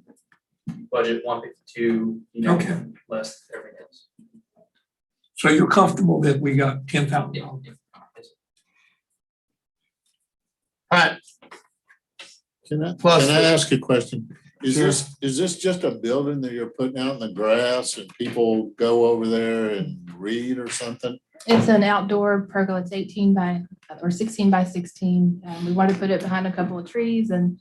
budget 152, Okay. less everything else. So you're comfortable that we got $10,000? Yeah. All right. Can I Plus- ask a question? Sure. Is this just a building that you're putting out in the grass and people go over there and read or something? It's an outdoor pergola. It's 16 by 16. We want to put it behind a couple of trees and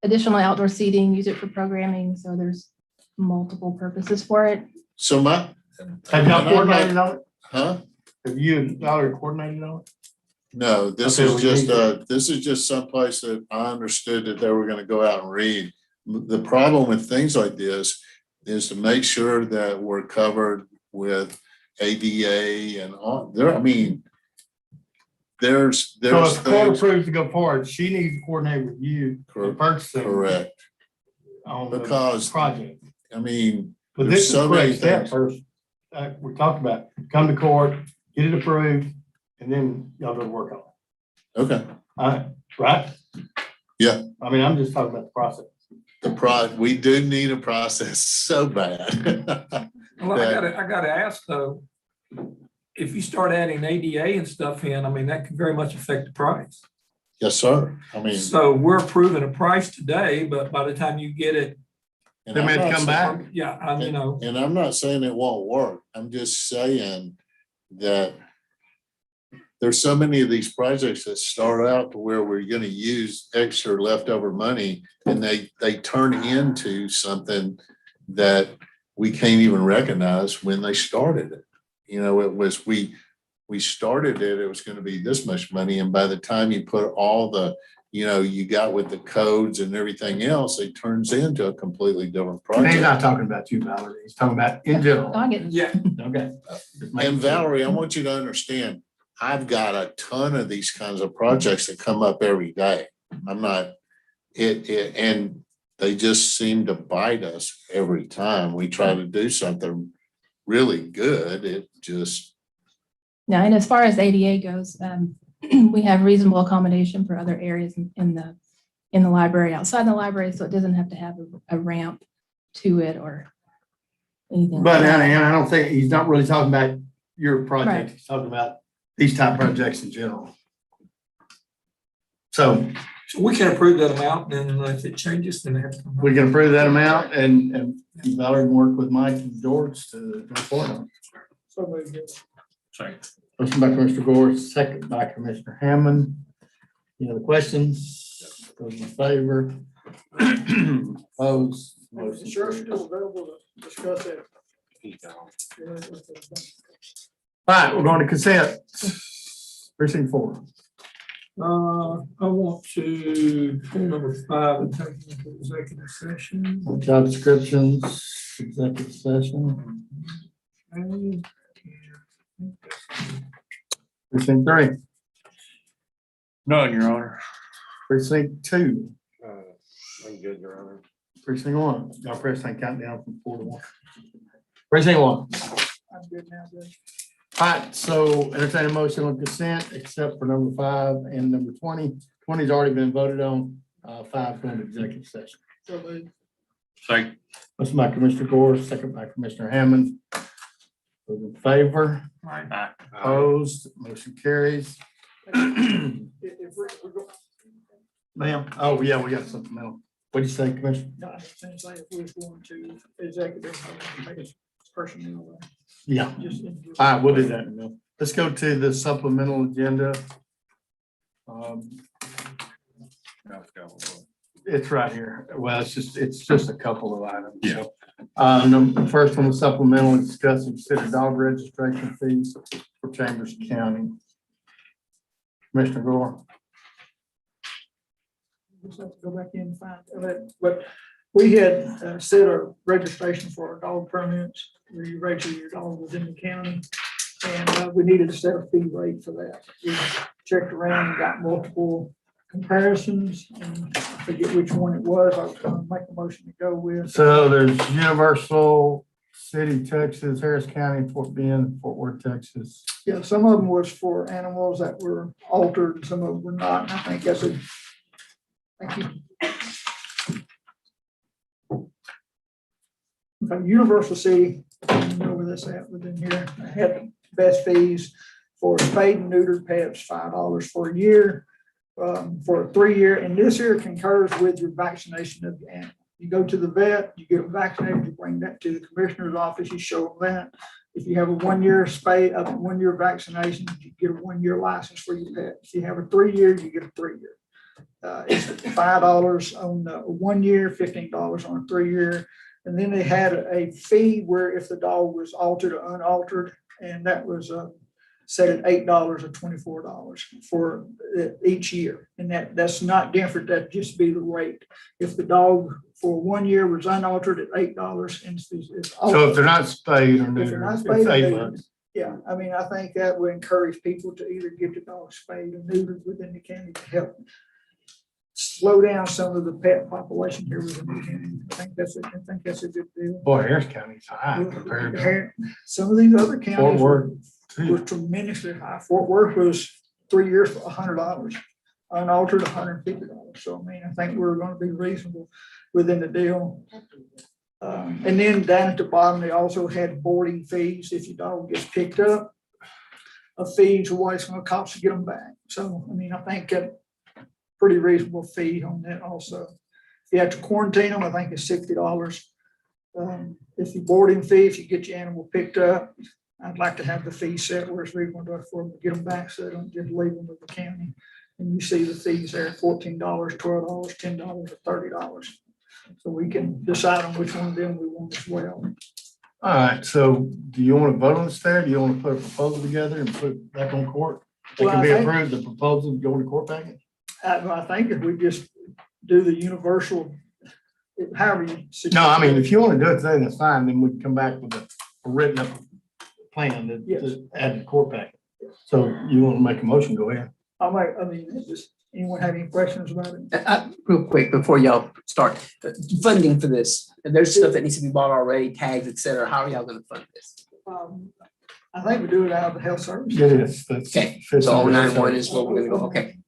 additional outdoor seating, use it for programming. So there's multiple purposes for it. So Have y'all coordinated on it? Huh? Have you already coordinated on it? No, this Okay, is we just need this is just someplace that I understood that they were gonna go out and read. The problem with things like this is to make sure that we're covered with ADA and all there. I mean, there's So if court things. approves to go forward, she needs to coordinate with you for purchasing. Correct, On the because project. I mean, But there's this is so the many next step things. first. We talked about, come to court, get it approved, and then y'all go to work on it. Okay, Right? yeah. I mean, I'm just talking about the process. We do need a process so bad. Well, I gotta ask though, if you start adding ADA and stuff in, I mean, that could very much affect the price. Yes, sir. I mean. So we're approving a price today, but by the time you get it. And I'm not saying- Yeah, you know. And I'm not saying it won't work. I'm just saying that there's so many of these projects that start out to where we're gonna use extra leftover money and they turn into something that we can't even recognize when they started it. You know, it was, we started it was gonna be this much money, and by the time you put all the, you know, you got with the codes and everything else, it turns into a completely different He's project. not talking about you, Valerie. He's talking about in general. I get it. Yeah. Okay. And Valerie, I want you to understand, I've got a ton of these kinds of projects that come up every day. I'm not, and they just seem to bite us every time we try to do something really good. It just, Now, and as far as ADA goes, we have reasonable accommodation for other areas in the library, outside the library, so it doesn't have to have a ramp to it or anything. But, like that. and I don't think, he's not really talking about your project. Right. He's talking about these type projects in general. So So we can approve that amount, and then if it changes, then they have to come. we can approve that amount and Valerie can work with Mike and George to go forward on it. So moved. Second. Motion by Commissioner Gore, second by Commissioner Hammond. Any other questions? Those in favor? Opposed? Motion Sure, carries. still available to discuss that. All right, we're going to consent. Precinct 4. I want to pull number 5 and take it into executive session. Job descriptions, executive session. Precinct 3. None, Your Honor. Precinct 2. I'm good, Your Honor. Precinct 1. Y'all press that count down from 4 to 1. Precinct 1. I'm good now, Judge. All right, so entertain a motion on consent except for number 5 and number 20. 20's already been voted on. 5 going to executive session. So moved. Second. Motion by Commissioner Gore, second by Commissioner Hammond. Those in favor? Aye. Opposed? Motion carries. If we're going, Ma'am, oh, yeah, we got supplemental. What'd you say, Commissioner? no, I was saying, if we was going to executive, maybe it's personnel. Yeah. Just. All right, we'll do that in a minute. Let's go to the supplemental agenda. It's right here. Well, it's just a couple of items. Yeah. The first one was supplemental, discuss and consider dog registration fees for Chambers County. Commissioner Gore. Just have to go back in and find that, but we had set a registration for our dog permits, where you register your dog within the county. And we needed to set a fee rate for that. We checked around and got multiple comparisons, and I forget which one it was. I was going to make a motion to go with. So there's Universal City, Texas, Harris County, Fort Bend, Fort Worth, Texas. Yeah, some of them was for animals that were altered, and some of them were not. And I think that's a, thank you. Okay, Universal City, I don't know where this at within here. I had the best fees for spayed and neutered pets, $5 for a year, for a 3-year, and this here concurs with your vaccination of the animal. You go to the vet, you get them vaccinated, you bring that to the commissioner's office, you show them that. If you have a 1-year spay, a 1-year vaccination, you get a 1-year license for your pet. If you have a 3-year, you get a 3-year. It's $5 on the 1 year, $15 on a 3-year. And then they had a fee where if the dog was altered or unaltered, and that was set at $8 or $24 for each year. And that's not different, that'd just be the rate. If the dog for 1 year was unaltered at $8 and it's So if they're not spayed or if they're not neutered, spayed it's or $8. neutered, yeah, I mean, I think that would encourage people to either get the dog spayed or neutered within the county to help slow down some of the pet population here within the county. I think that's a good deal. Boy, Harris County's high compared to Some of these other counties Fort were Worth. tremendously high. Fort Worth was 3 years for $100, unaltered $150. So I mean, I think we're going to be reasonable within the deal. And then down at the bottom, they also had boarding fees. If your dog gets picked up, a fee to what it's going to cost to get them back. So, I mean, I think a pretty reasonable fee on that also. If you have to quarantine them, I think it's $60. If you boarding fee, if you get your animal picked up, I'd like to have the fee set where it's reasonable for them to get them back, so they don't just leave them with the county. And you see the fees there, $14, $12, $10, or $30. So we can decide on which one of them we want as well. All right, so do you want to vote on this there? Do you want to put a proposal together and put it back on court? It Well, can be I think- approved, the proposal go to court package? I think if we just do the universal, however you. No, I mean, if you want to do it today, that's fine. Then we can come back with a written up plan to add to the court packet. So you want to make a motion, go ahead. Just, anyone have any questions about it? Real quick, before y'all start, funding for this, there's stuff that needs to be bought already, tags, et cetera. How are y'all gonna fund this? I think we do it out of the health service. It is. Okay, so 911 is what we're gonna go, okay.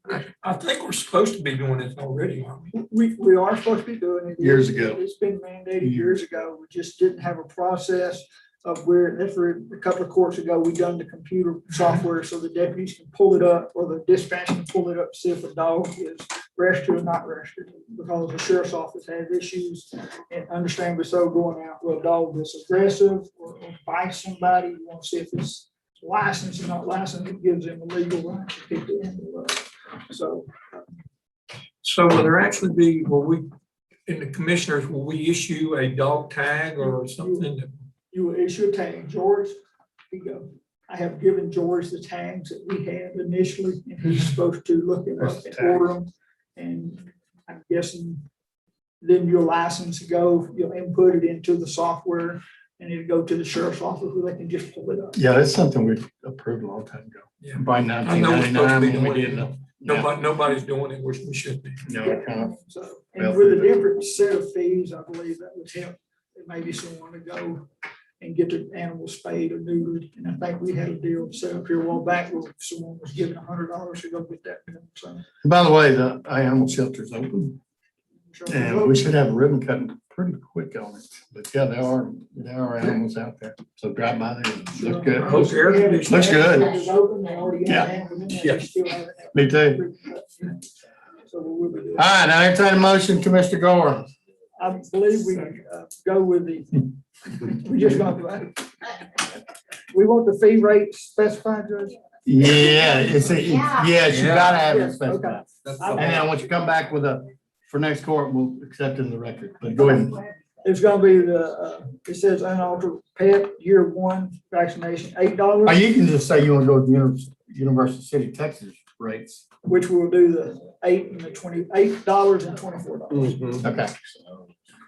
I think we're supposed to be doing this already, aren't we? We are supposed to be doing it. Years ago. It's been mandated years ago. We just didn't have a process of where, that's where a couple of courts ago, we done the computer software so the deputies can pull it up or the dispatch can pull it up, see if a dog is rescued or not rescued. Because the sheriff's office has issues and understandably so going out with a dog that's aggressive or bites somebody. You want to see if it's licensed or not licensed. It gives them a legal right to pick the animal up. So. So will there actually be, in the commissioners, will we issue a dog tag or something? You will issue a tag. George, here you go. I have given George the tags that we had initially, and he's supposed to look at them and order them. And I'm guessing then your license go, you'll input it into the software and it'll go to the sheriff's office where they can just pull it up. Yeah, that's something we approved a long time ago. Yeah. By I know we're supposed to 1999 be when we doing did it. it. Nobody's doing it, which we should be. No, kind of. So, and with a different set of fees, I believe that would help maybe someone to go and get the animal spayed or neutered. And I think we had a deal set up here a while back where someone was given $100 to go get that. So, By the way, the animal shelter's open and we should have a ribbon cutting pretty quick on it. But yeah, there are animals out there. So drive by there. Look good. Close air conditioning. Looks good. Yeah. Me too. So we'll be doing. All right, I entertain a motion, Commissioner Gore. I believe we go with we just gonna vote. We want the fee rate specified, Judge? Yeah, yes, you gotta have it Yes, specified. okay. And then I want you to come back with for next court, we'll accept in the record, but go ahead. It's gonna be it says unaltered pet year one vaccination, $8. Or you can just say you want to go with the University City, Texas rates. Which will do the $8 and $24. Okay.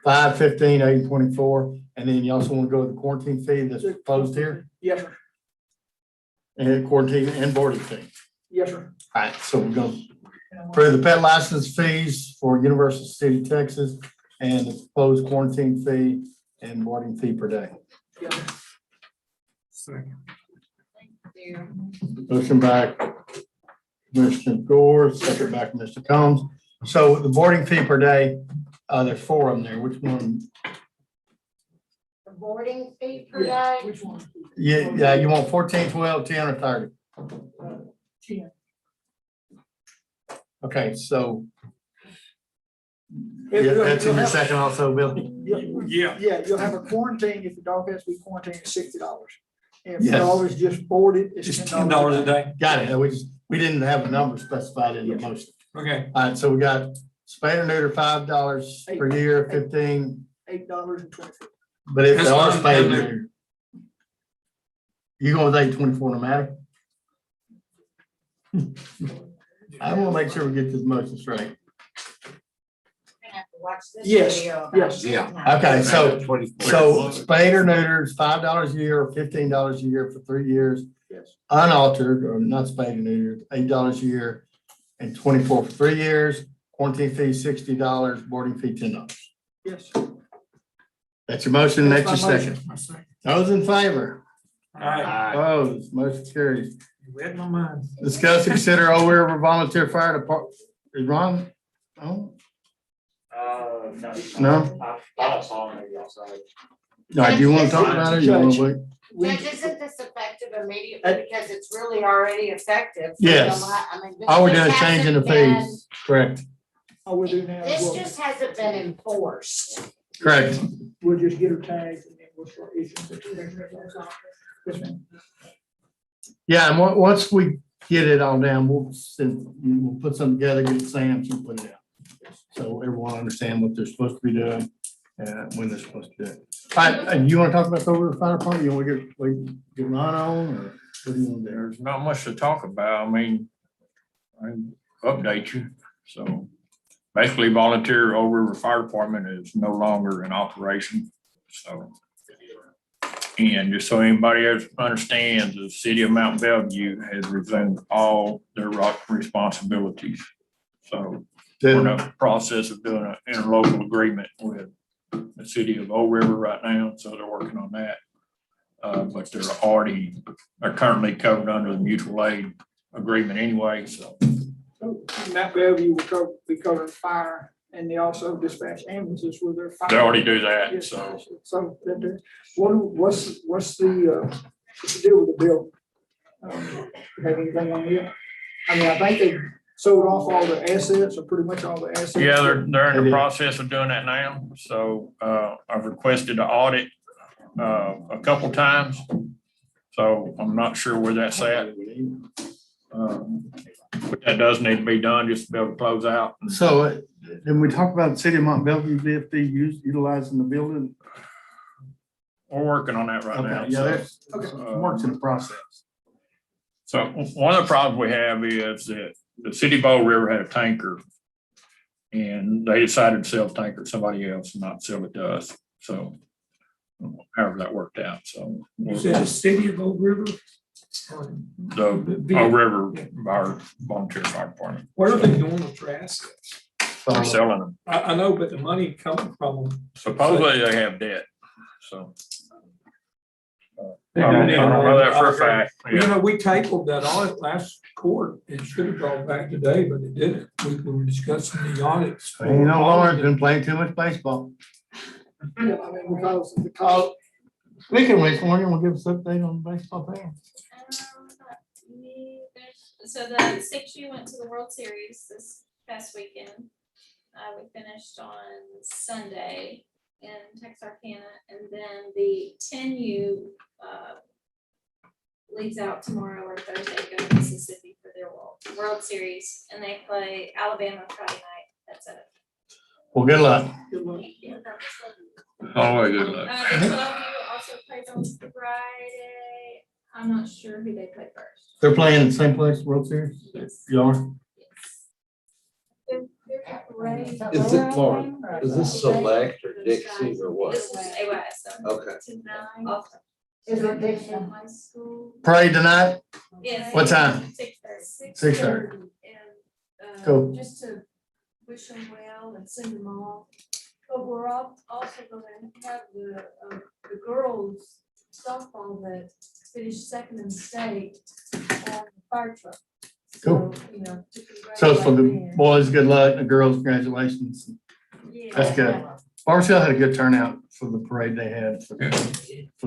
5, 15, 8, 24, and then you also want to go with the quarantine fee that's proposed here, Yes, sir. and quarantine and boarding fee. Yes, sir. All right, so we're going for the pet license fees for University City, Texas, and the proposed quarantine fee and boarding fee per day. Yes, sir. Motion by Commissioner Gore, second by Mr. Combs. So the boarding fee per day, there's 4 of them there. Which one? The boarding fee per day? Which one? Yeah, you want 14, 12, 10, or 30? 10. Okay, so. Yeah, that's in your second also, Billy? Yeah. Yeah, you'll have a quarantine. If the dog has to be quarantined, it's $60. And if the Yes. dog is just boarded, it's Just $10 $10 a day. Got it. We didn't have a number specified in the motion. Okay. All right, so we got spay or neuter, $5 per year, 15, $8.24. but if they That's are fine. spayed and neutered. You going with 8.24 no matter? I want to make sure we get this motion straight. Gonna have to watch this Yes, video. yes. Okay, so spayed or neutered is $5 a year or $15 a year for 3 years. Yes. Unaltered or not spayed or neutered, $8 a year and 24 for 3 years. Quarantine fee $60, boarding fee $10. Yes. That's your motion, That's that's my your second. Those in favor? All right. Opposed, motion carries. You read my mind. Discuss and consider Old River Volunteer Fire Department. Is Ron? Oh, no? No, do you want to talk about it? You want to wait? Judge, isn't this effective immediately because it's really already effective? So Yes. you'll ha- I mean, this All we're just doing is changing the hasn't been- fees. Correct, All we'll do now is This we'll, just hasn't been enforced. correct. we'll just get her tagged and then we'll start issuing the. Yes, ma'am. Yeah, and once we get it all down, we'll put something together, get it stamped and put it out. So everyone understand what they're supposed to be doing, when they're supposed to do it. All right, you want to talk about the Old River Fire Department? You want to get Ron on, or what do you want there? There's not much to talk about. I mean, I can update you. So basically volunteer Old River Fire Department is no longer in operation, so. And just so anybody else understands, the city of Mount Bellevue has resumed all their responsibilities. So we're in the process of doing an interlocal agreement with the city of Old River right now, so they're working on that. But they're currently covered under the mutual aid agreement anyway, so. So Mount Bellevue will be covering fire, and they also dispatch ambulances with their fire. They already do that, Yes, so. So what's the deal with the bill? Have anything on it? I mean, I think they sold off all the assets, or pretty much all the assets. Yeah, they're in the process of doing that now. So I've requested an audit a couple times. So I'm not sure where that's at. But that does need to be done just to be able to close out. So then we talk about the city of Mont Bellevue, VFD utilizing the building. We're working on that right now. Okay, yeah, that's, works in the process. So one of the problems we have is that the city of Bow River had a tanker, and they decided to sell the tanker to somebody else and not sell it to us. So however that worked out, so. You said the city of Old River? The Bow River, our volunteer fire department. What are they doing with their assets? They're selling them. I know, but the money coming from them. Supposedly they have debt, so. I I don't know that for a fact. You know, we tabled that audit last court. It should have gone back today, but it didn't. We were discussing the audits. You know, Lauren's been playing too much baseball. Yeah, I mean, because Speaking of which, Lauren, will give us an update on the baseball player? So the 6U went to the World Series this past weekend. We finished on Sunday in Texarkana, and then the 10U leaves out tomorrow or Thursday, go to Mississippi for their World Series, and they play Alabama Friday night. That's it. Well, good luck. Always good luck. The 12U also plays on Friday. I'm not sure who they play first. They're playing in the same place, World Series? You are? Is it Lauren? Is this Select or Dixie or what? This is AYS. Okay. Is it Dixie? High school. Parade tonight? Yes. What time? 6:30. 6:30. And Cool. just to wish them well and send them off. But we're also gonna have the girls softball that finished second in the state on the fire truck. Cool. So, you know, to So for the congratulate them. boys, good luck, the girls, congratulations. That's good. Barnesville had a good turnout for the parade they had for the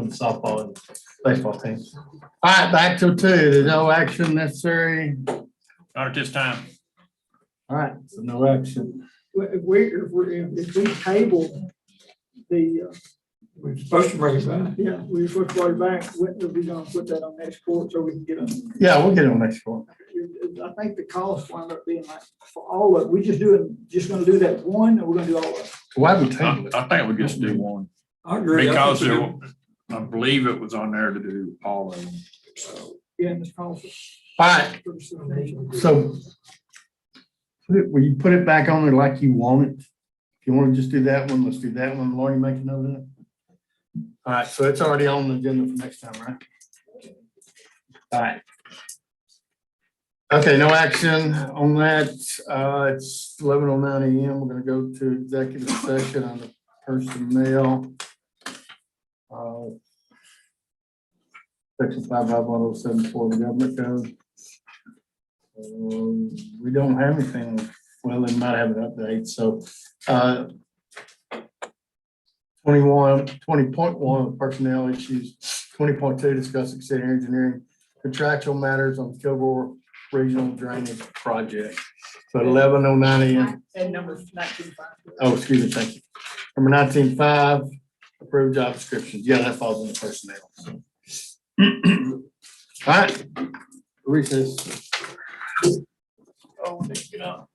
softball and baseball teams. All right, back to 2, there's no action necessary. Not at this time. All right, so no action. if we table the, We're supposed to bring it back. yeah, we're supposed to bring it back, when are we gonna put that on next court so we can get them? Yeah, we'll get it on next one. I think the cost wound up being like, for all of it, we just gonna do that one, or we're gonna do all of it? Why we table it? I think we just do one. I agree. Because I believe it was on there to do all of them, so. Yeah, and this cost. All right, so will you put it back on there like you want it? If you want to just do that one, let's do that one. Lauren, you make a note of that? All right, so it's already on the agenda for next time, right? All right. Okay, no action on that. It's 11:09 a.m. We're gonna go to executive session on the personnel. Section 55107 of the government code. We don't have anything, well, they might have an update, so 20.1 personnel issues, 20.2 discuss extended engineering contractual matters on Kilgore Regional Drainage Project. So at 11:09 a.m. And number 19.5. Oh, excuse me, thank you. Number 19.5, approved job descriptions. Yeah, that falls in the personnel. So. All right, recess. Oh, let's get up.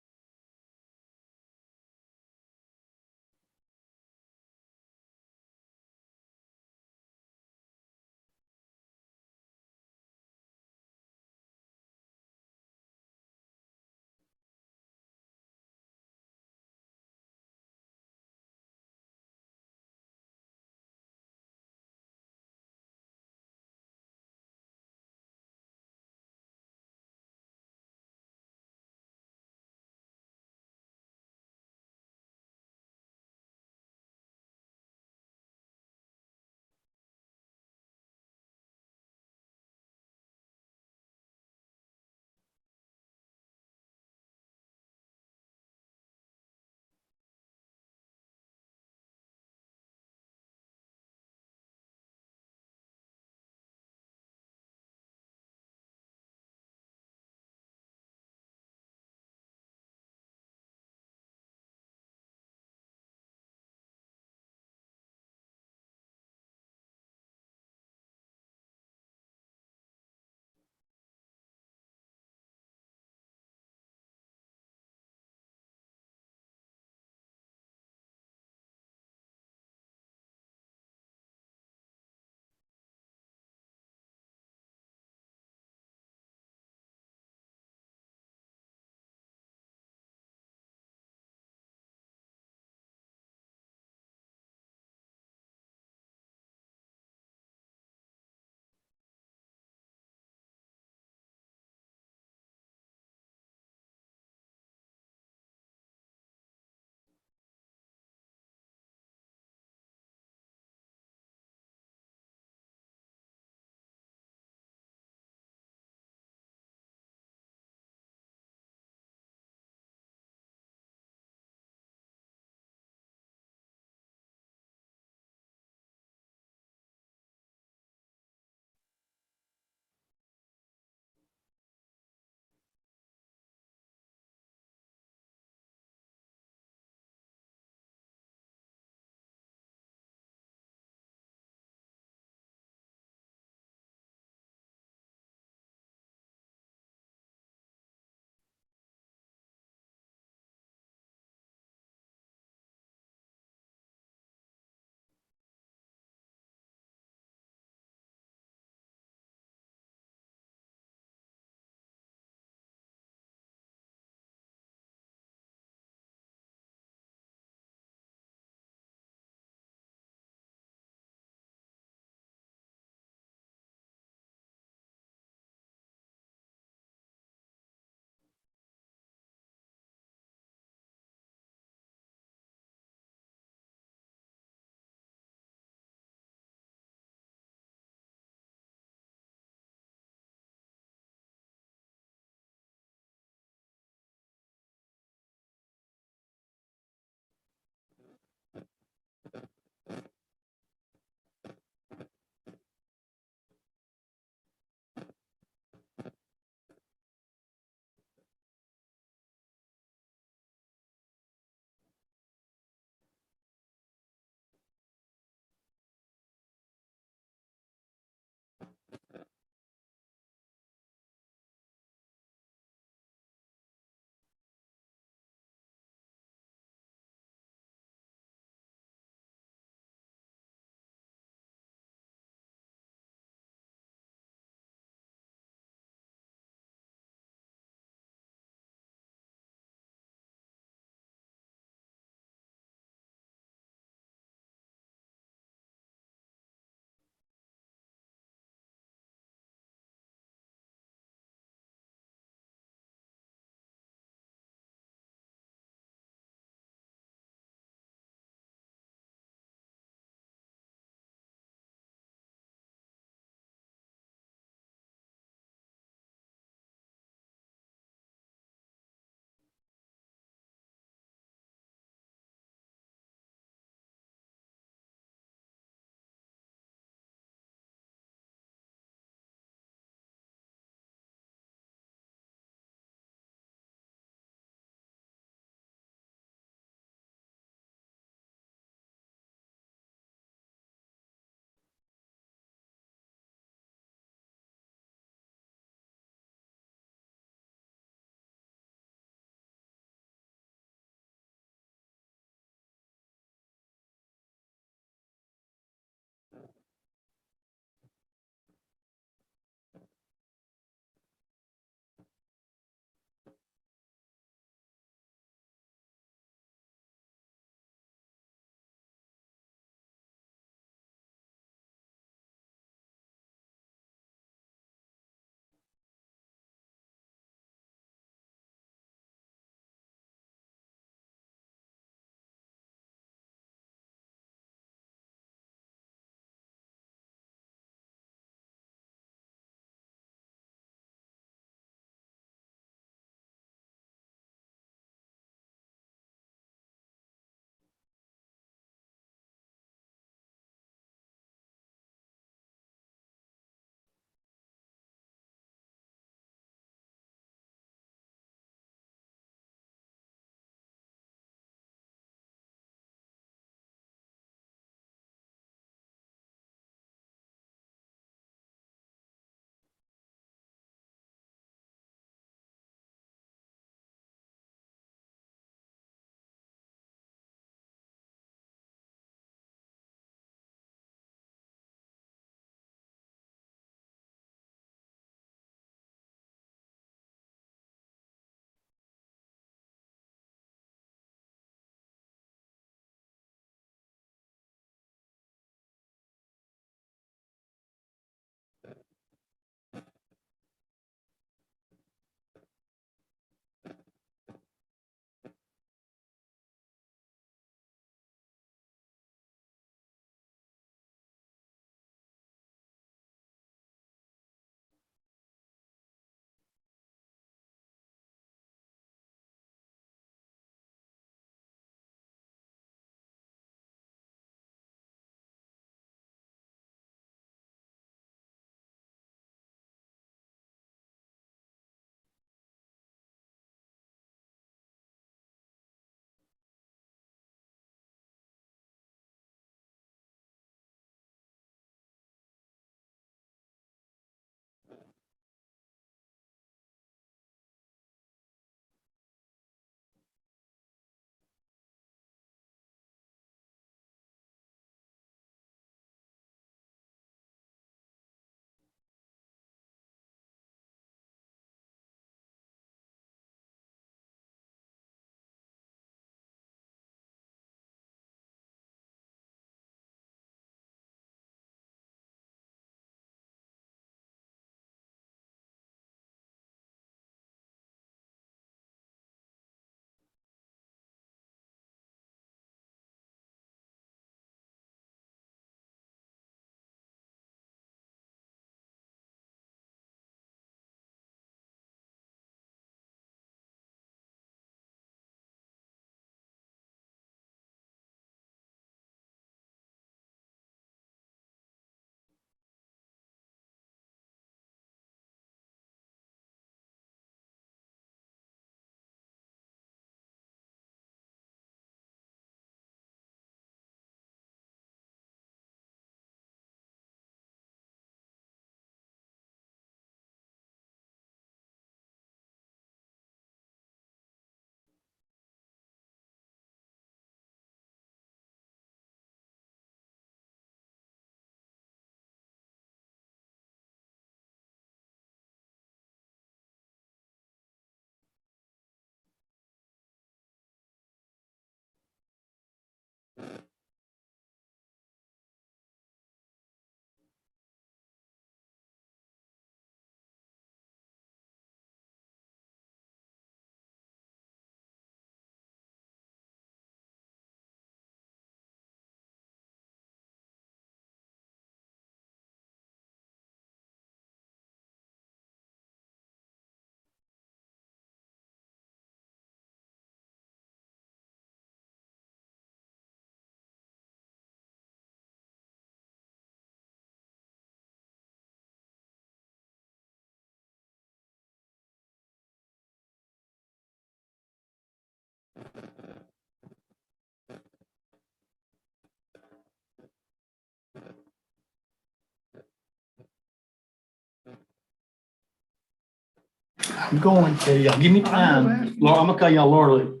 I'm going to, y'all give me time. Laura, I'm gonna call y'all Laura Lee.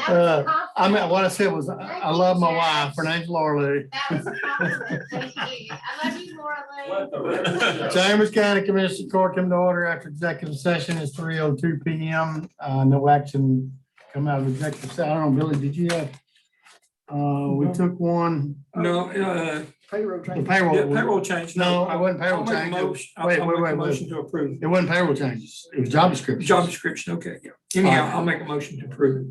I mean, what I said was, I love my wife. Her name's Laura Lee. That was a compliment. Thank you. I love you, Laura Lee. Chambers County Commission Court come to order after executive session is 3:02 PM. No action come out of executive session. I don't know, Billy, did you have? We took one. No, Payroll The change. payroll. yeah, payroll change. No, it wasn't payroll I'll make a change. motion- I'll- Wait, I'll wait, make a wait, wait. Motion to approve. It wasn't payroll changes. It was job description. Job description, okay, yeah. Anyhow, I'll make a motion to approve.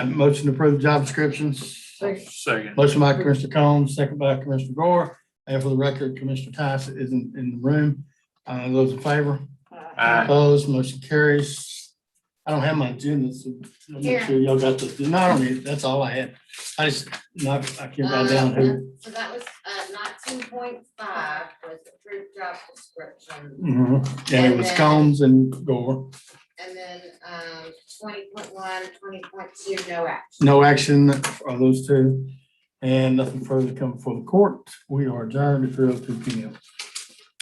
Motion to approve job descriptions. Second. Motion by Commissioner Combs, second by Commissioner Gore. And for the record, Commissioner Tice isn't in the room. Those in favor? Aye. Opposed, motion carries. I don't have my agenda, so I'm Here. not sure y'all got the, no, I don't need it. That's all I had. I just, I can't write down who. So that was 19.5 was approved job description. And it was Combs and Gore. And then 20.1, 20.2, no action. No action on those two. And nothing further to come before the court. We are adjourned at 3:02 PM.